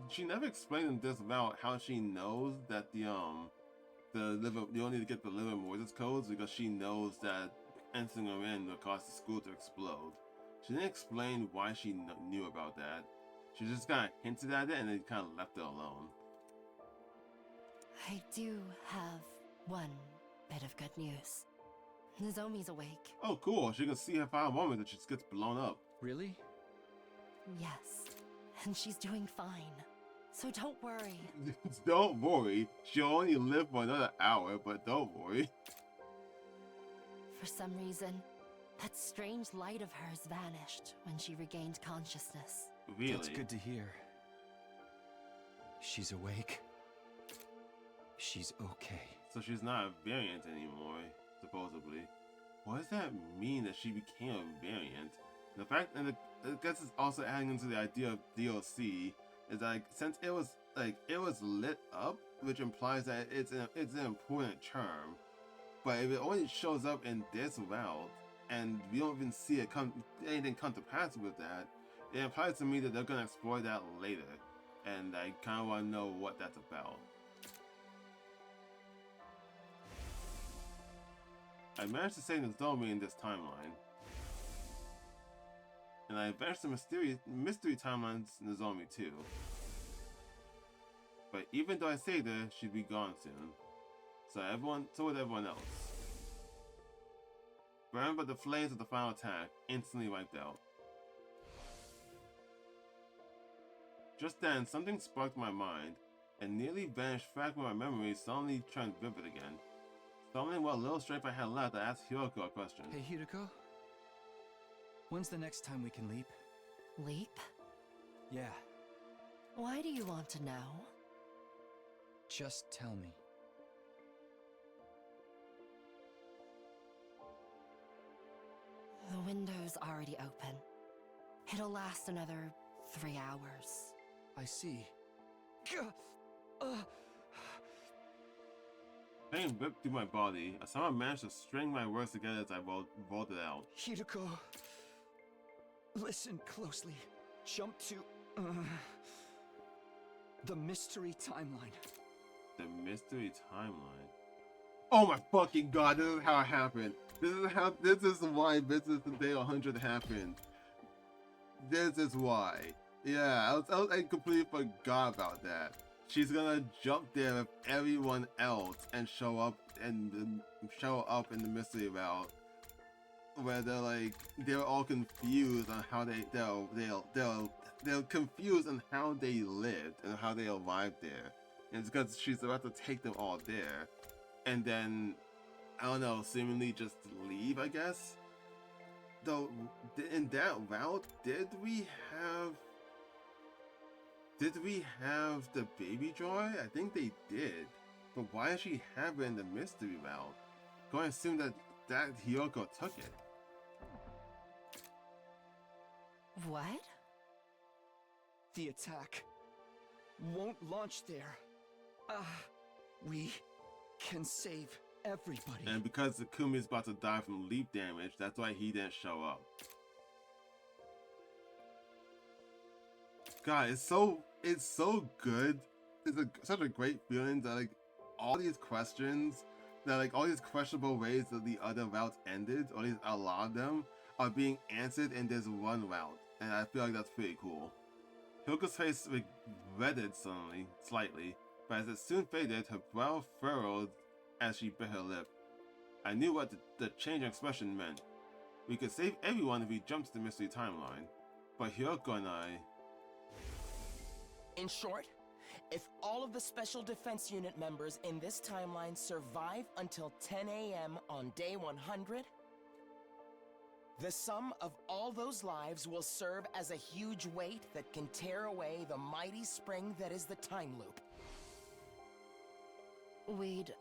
she never explained in this route how she knows that you don't need to get the liver Mortis codes because she knows that entering them in will cause the school to explode. She didn't explain why she knew about that. She just kind of hinted at it and then kind of left it alone. I do have one bit of good news. Nozomi's awake. Oh, cool. She can see her final moment that she just gets blown up. Really? Yes. And she's doing fine. So don't worry. Don't worry. She'll only live for another hour, but don't worry. For some reason, that strange light of hers vanished when she regained consciousness. Really? That's good to hear. She's awake. She's okay. So she's not a variant anymore, supposedly. What does that mean that she became a variant? The fact, and I guess it's also adding into the idea of DLC, is like, since it was lit up, which implies that it's an important term, but if it only shows up in this route, and we don't even see anything come to pass with that, it implies to me that they're gonna explore that later, and I kind of want to know what that's about. I managed to save Nozomi in this timeline, and I advanced the mystery timeline's Nozomi too. But even though I saved her, she'd be gone soon. So would everyone else. Burned by the flames of the final attack, instantly wiped out. Just then, something sparked my mind, and nearly vanished fragment of my memory suddenly turned vivid again. Summoning what little strength I had left, I asked Hiroko a question. Hey, Hiroko? When's the next time we can leap? Leap? Yeah. Why do you want to know? Just tell me. The window's already open. It'll last another 3 hours. I see. Pain ripped through my body. I somehow managed to string my words together as I vaulted out. Hiroko. Listen closely. Jump to the mystery timeline. The mystery timeline. Oh my fucking god! This is how it happened. This is why Business Day 100 happened. This is why. Yeah, I completely forgot about that. She's gonna jump there with everyone else and show up in the mystery route, where they're all confused on how they're confused on how they lived and how they arrived there. And it's because she's about to take them all there, and then I don't know, seemingly just leave, I guess. Though in that route, did we have the baby joy? I think they did. But why does she have it in the mystery route? Going to assume that Hiyoko took it. What? The attack won't launch there. We can save everybody. And because Takumi is about to die from leap damage, that's why he didn't show up. God, it's so good. It's such a great feeling that all these questions, that all these questionable ways that the other routes ended, or at least a lot of them, are being answered in this one route, and I feel like that's pretty cool. Hyoko's face reddened slightly, but as it soon faded, her brow furrowed as she bit her lip. I knew what the change in expression meant. We could save everyone if we jumped to the mystery timeline, but Hyoko and I... In short, if all of the Special Defense Unit members in this timeline survive until 10 a.m. on day 100, the sum of all those lives will serve as a huge weight that can tear away the mighty spring that is the time loop. We'd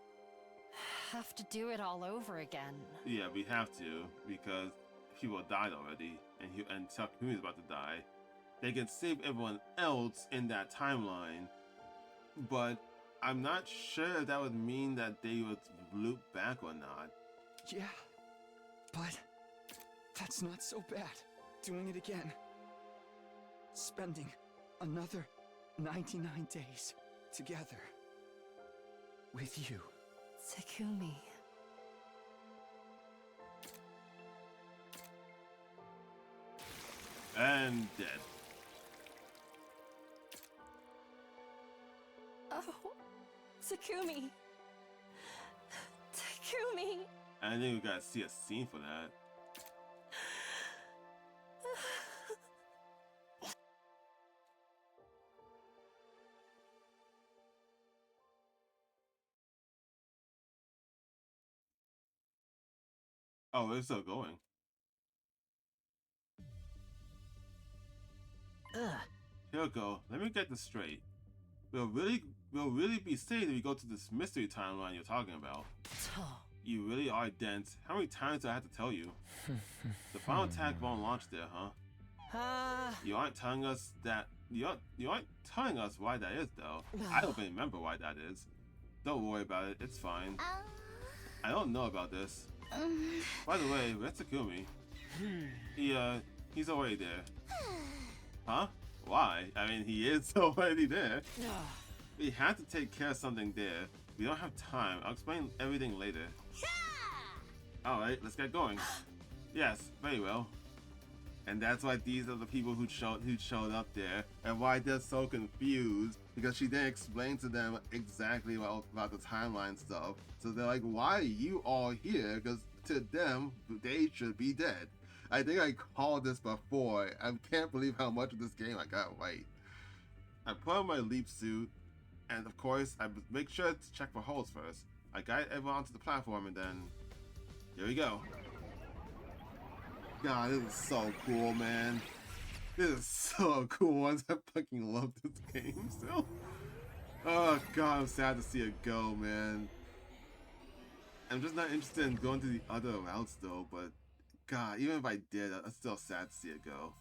have to do it all over again. Yeah, we have to, because people died already, and Takumi's about to die. They can save everyone else in that timeline, but I'm not sure if that would mean that they would loop back or not. Yeah, but that's not so bad. Doing it again. Spending another 99 days together with you. Takumi. And dead. Oh, Takumi. Takumi. I think we gotta see a scene for that. Oh, it's still going. Hyoko, let me get this straight. We'll really be safe if we go to this mystery timeline you're talking about. You really are dense. How many times do I have to tell you? The final attack won't launch there, huh? You aren't telling us that. You aren't telling us why that is, though. I don't remember why that is. Don't worry about it. It's fine. I don't know about this. By the way, where's Takumi? He's already there. Huh? Why? I mean, he is already there. We have to take care of something there. We don't have time. I'll explain everything later. Alright, let's get going. Yes, very well. And that's why these are the people who showed up there, and why they're so confused, because she didn't explain to them exactly about the timeline stuff. So they're like, why are you all here? Because to them, they should be dead. I think I called this before. I can't believe how much of this game I got right. I put on my leap suit, and of course, I make sure to check for holes first. I guide everyone onto the platform, and then here we go. God, this is so cool, man. This is so cool. I fucking love this game still. Oh god, I'm sad to see it go, man. I'm just not interested in going to the other routes though, but god, even if I did, I'm still sad to see it go.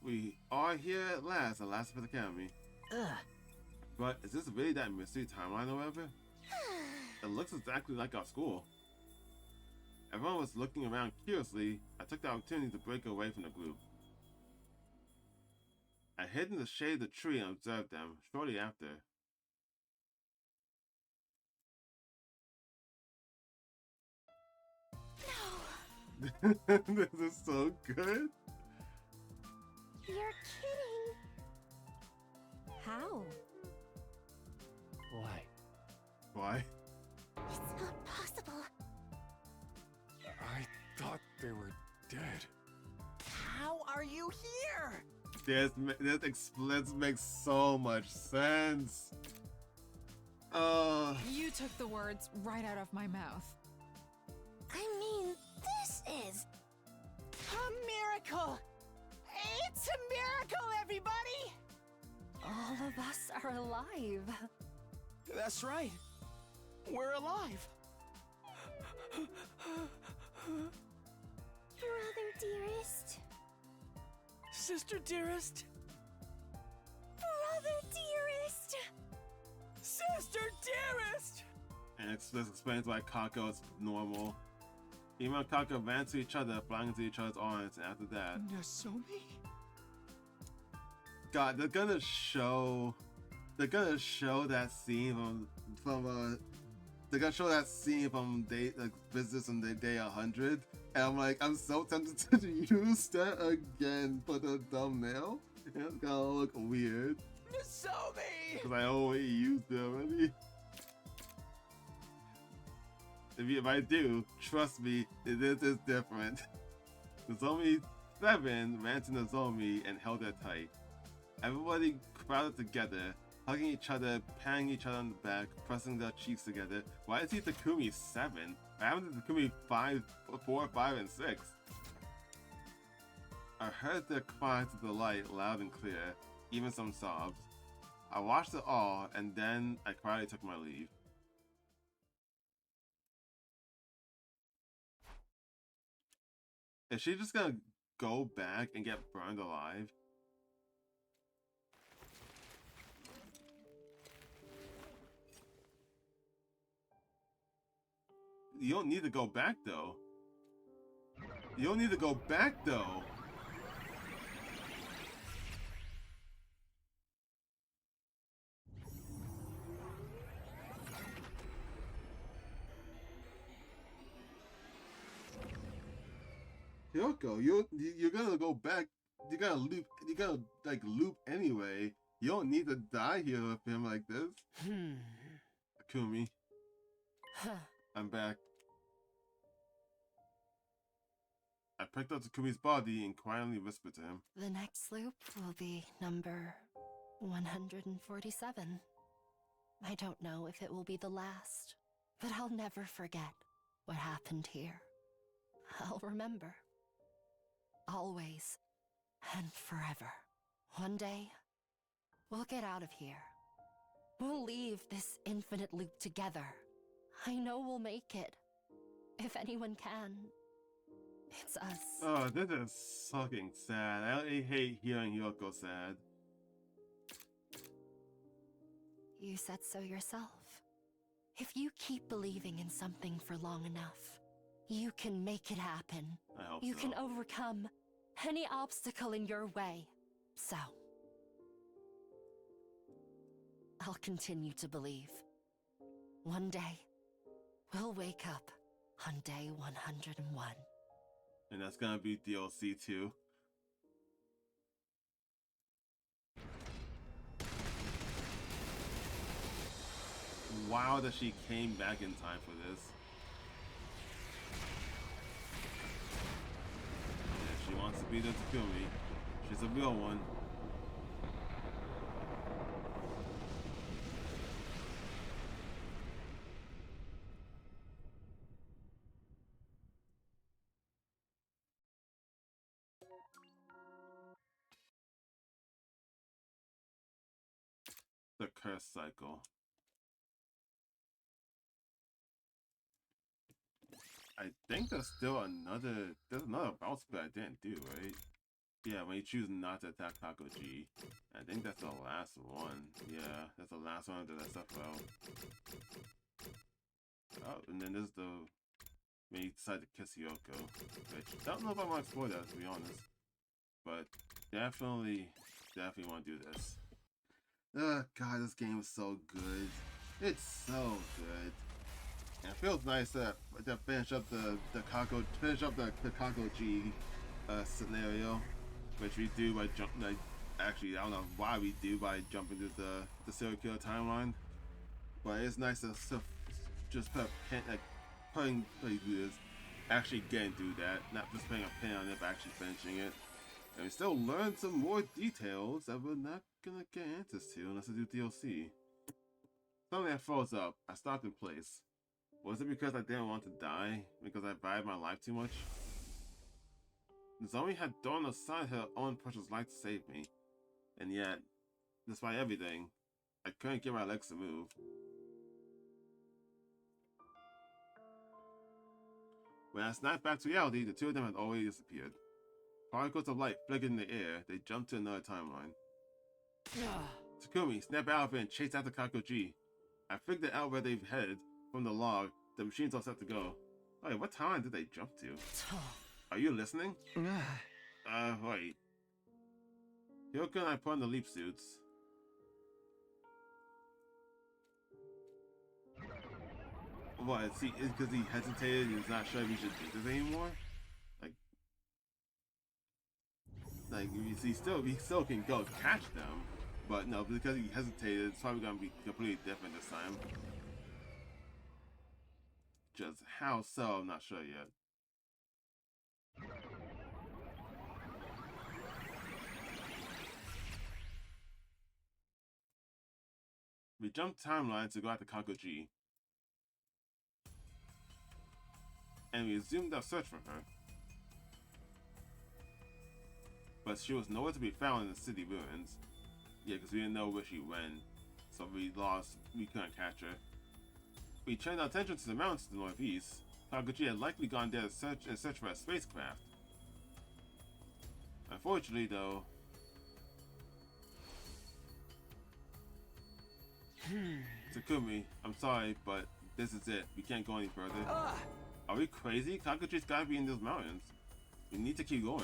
We are here at last for the Academy. But is this really that mystery timeline or whatever? It looks exactly like our school. Everyone was looking around curiously. I took the opportunity to break away from the group. I hid in the shade of the tree and observed them. Shortly after, this is so good. You're kidding. How? Why? Why? It's not possible. I thought they were dead. How are you here? This makes so much sense. You took the words right out of my mouth. I mean, this is... A miracle! It's a miracle, everybody! All of us are alive. That's right. We're alive. Brother dearest. Sister dearest. Brother dearest. Sister dearest! And this explains why Kako is normal. Even when Kako ran to each other, flying into each other's arms, and after that... Nozomi? God, they're gonna show that scene they're gonna show that scene from Business on Day 100, and I'm so tempted to use that again for the thumbnail. It's gonna look weird. Nozomi! Because I already used it already. If I do, trust me, this is different. Nozomi 7 ran to Nozomi and held her tight. Everybody crowded together, hugging each other, patting each other on the back, pressing their cheeks together. Why is he Takumi 7? Why happened to Takumi 4, 5, and 6? I heard their cries of delight loud and clear, even some sobs. I watched it all, and then I quietly took my leave. Is she just gonna go back and get burned alive? You don't need to go back, though. You don't need to go back, though. Kyoko, you're gonna go back. You gotta loop anyway. You don't need to die here with him like this. Akumi. I'm back. I picked up Takumi's body and quietly whispered to him. The next loop will be number 147. I don't know if it will be the last, but I'll never forget what happened here. I'll remember. Always and forever. One day, we'll get out of here. We'll leave this infinite loop together. I know we'll make it. If anyone can, it's us. Oh, this is fucking sad. I hate hearing Yoko sad. You said so yourself. If you keep believing in something for long enough, you can make it happen. I hope you so. can overcome any obstacle in your way. So, I'll continue to believe. One day, we'll wake up on day 101. And that's gonna be DLC 2. Wow, that she came back in time for this. Yeah, she wants to be the Takumi. She's a real one. The curse cycle. I think there's another bounce split I didn't do, right? Yeah, when you choose not to attack Takoji. I think that's the last one. Yeah, that's the last one that I stuff out. Oh, and then there's the when he decided to kiss Hyoko. Which, I don't know if I want to explore that, to be honest. But definitely want to do this. Oh god, this game is so good. It's so good. And it feels nice to finish up the Kako G scenario, which we do by jumping. Actually, I don't know why we do by jumping to the serial killer timeline, but it's nice to just put a pin, actually getting through that, not just putting a pin on it, but actually finishing it. And we still learn some more details that we're not gonna get answers to unless we do DLC. Something that froze up. I stopped in place. Was it because I didn't want to die? Because I valued my life too much? Zoe had thrown aside her own precious life to save me. And yet, despite everything, I couldn't get my legs to move. When I snapped back to reality, the two of them had already disappeared. Particles of light flickered in the air. They jumped to another timeline. Takumi, snap out of it and chase after Kakoji. I figured out where they've headed. From the log, the machine's all set to go. Wait, what timeline did they jump to? Are you listening? Wait. Hyoko and I put on the leap suits. What? See, it's because he hesitated and he's not sure if he should do this anymore? Like he still can go catch them, but no, because he hesitated, it's probably gonna be completely different this time. Just how so, I'm not sure yet. We jumped timelines to go after Kakoji, and we resumed our search for her. But she was nowhere to be found in the city ruins. Yeah, because we didn't know where she went, so we couldn't catch her. We turned our attention to the mountains to the northeast. Kakoji had likely gone there to search for a spacecraft. Unfortunately, though, Takumi, I'm sorry, but this is it. We can't go any further. Are we crazy? Kakoji's gotta be in those mountains. We need to keep going.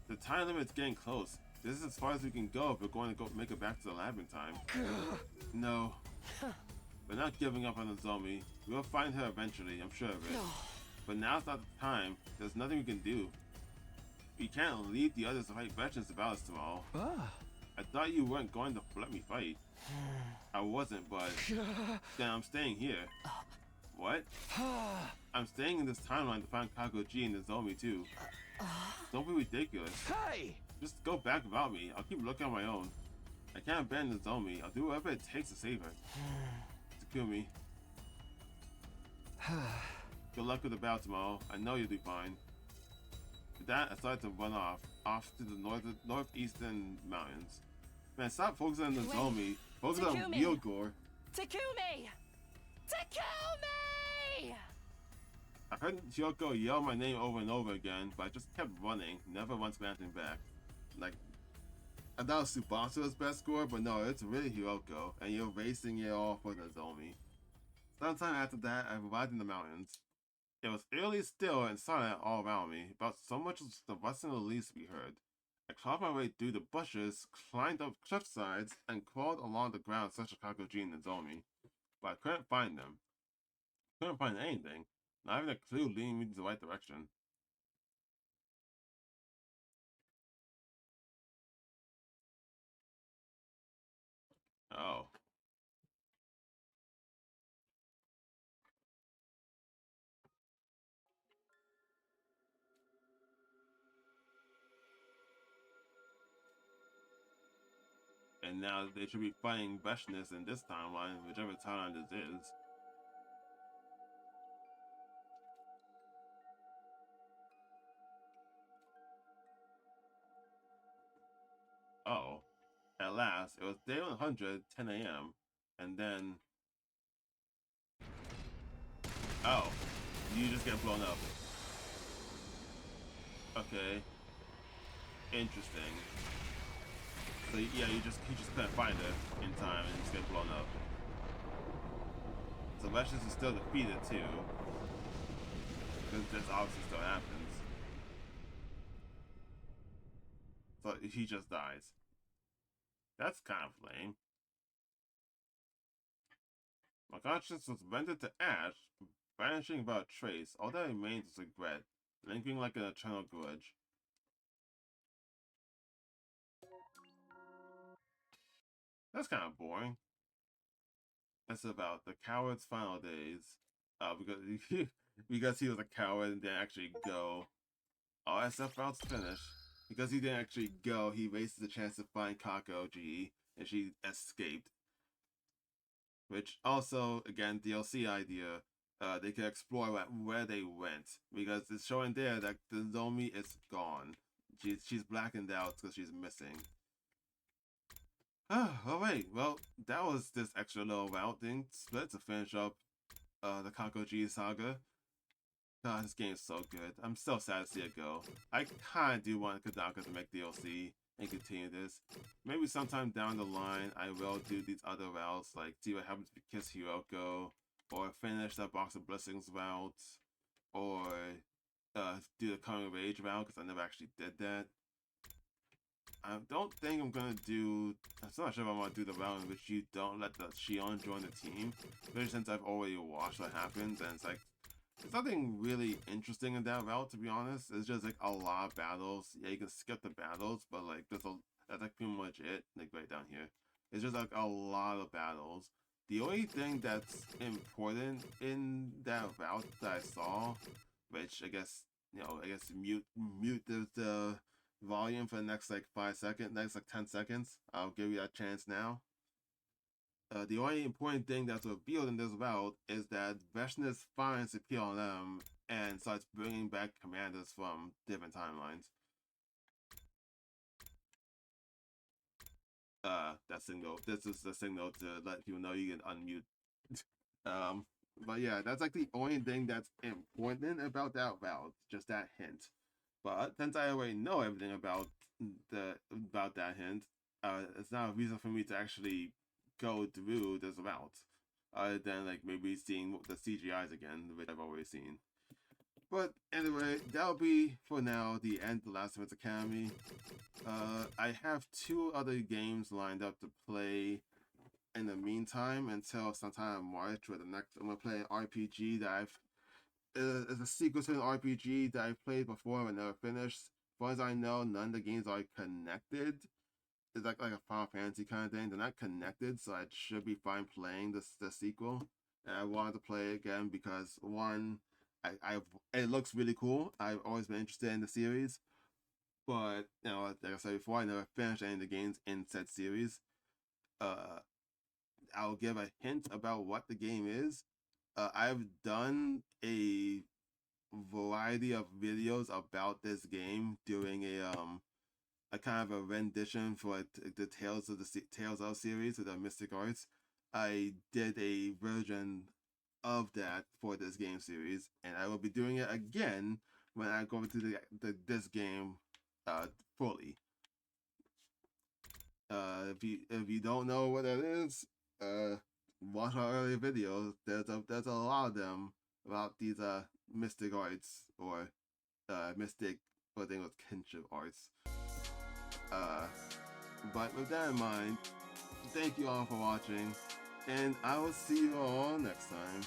The time limit's getting close. This is as far as we can go if we're going to make it back to the lab in time. No. We're not giving up on Nozomi. We'll find her eventually, I'm sure of it. But now's not the time. There's nothing we can do. We can't leave the others to fight veterans about us tomorrow. I thought you weren't going to let me fight. I wasn't, but then I'm staying here. What? I'm staying in this timeline to find Kakoji and Nozomi too. Don't be ridiculous. Hey! Just go back without me. I'll keep looking on my own. I can't abandon Nozomi. I'll do whatever it takes to save her. Takumi. Good luck with the battle tomorrow. I know you'll do fine. With that, I started to run off to the northeastern mountains. Man, stop focusing on Nozomi. Focus on Ryogore. Takumi! Takumi! I heard Hyoko yell my name over and over again, but I just kept running, never once glancing back. Like, I thought Tsubasa best score, but no, it's really Hyoko, and you're racing it all for Nozomi. Sometime after that, I arrived in the mountains. It was eerily still and silent all around me, about so much as the rustling of the leaves to be heard. I clawed my way through the bushes, climbed up cliff sides, and crawled along the ground searching for Kakoji and Nozomi, but I couldn't find them. Couldn't find anything. Not even a clue leading me in the right direction. Oh. And now they should be fighting Veshness in this timeline, whichever timeline this is. Oh. At last, it was day 100, 10 a.m. And then... Oh. You just get blown up. Okay. Interesting. So yeah, he just couldn't find her in time and just get blown up. So Veshness is still defeated too. because this obviously still happens. So he just dies. That's kind of lame. My conscience was rendered to ash, vanishing without a trace. All that remains is regret, lingering like an eternal grudge. That's kind of boring. That's about the coward's final days. Because he was a coward and didn't actually go. All SF route's finished. Because he didn't actually go, he wasted the chance to find Kako G, and she escaped. Which also, again, DLC idea, they can explore where they went. Because it's showing there that the Zombie is gone. She's blackened out because she's missing. Alright, well, that was this extra little route thing split to finish up the Kako G saga. God, this game is so good. I'm so sad to see it go. I kinda do want Kodaka to make DLC and continue this. Maybe sometime down the line, I will do these other routes, like see what happens if you kiss Hiroko, or finish that Box of Blessings route, or do the Coming of Age route, because I never actually did that. I don't think I'm gonna do. I'm not sure if I want to do the route in which you don't let the Shion join the team, especially since I've already watched what happens, and it's like there's nothing really interesting in that route, to be honest. It's just like a lot of battles. Yeah, you can skip the battles, but like that's like pretty much it. Like right down here, it's just like a lot of battles. The only thing that's important in that route that I saw, which I guess mute the volume for the next like 5 seconds, next like 10 seconds. I'll give you that chance now. The only important thing that's revealed in this route is that Veshness finds the PLM and starts bringing back commanders from different timelines. That signal. This is the signal to let people know you can unmute. But yeah, that's like the only thing that's important about that route. Just that hint. But since I already know everything about that hint, it's not a reason for me to actually go through this route, other than like maybe seeing the CGIs again, which I've already seen. But anyway, that'll be for now the end of The Last of Us Academy. I have 2 other games lined up to play in the meantime until sometime in March. Where I'm gonna play an RPG that it's a sequel to an RPG that I played before and never finished. As far as I know, none of the games are connected. It's like a Final Fantasy kind of thing. They're not connected, so I should be fine playing the sequel. And I wanted to play it again because one, it looks really cool. I've always been interested in the series, but you know, like I said before, I never finished any of the games in said series. I'll give a hint about what the game is. I've done a variety of videos about this game, doing a kind of a rendition for the Tales of series with the Mystic Arts. I did a version of that for this game series, and I will be doing it again when I go into this game fully. If you don't know what that is, watch our earlier videos. There's a lot of them about these mystic arts or mystic, I think it was kinship arts. But with that in mind, thank you all for watching, and I will see you all next time.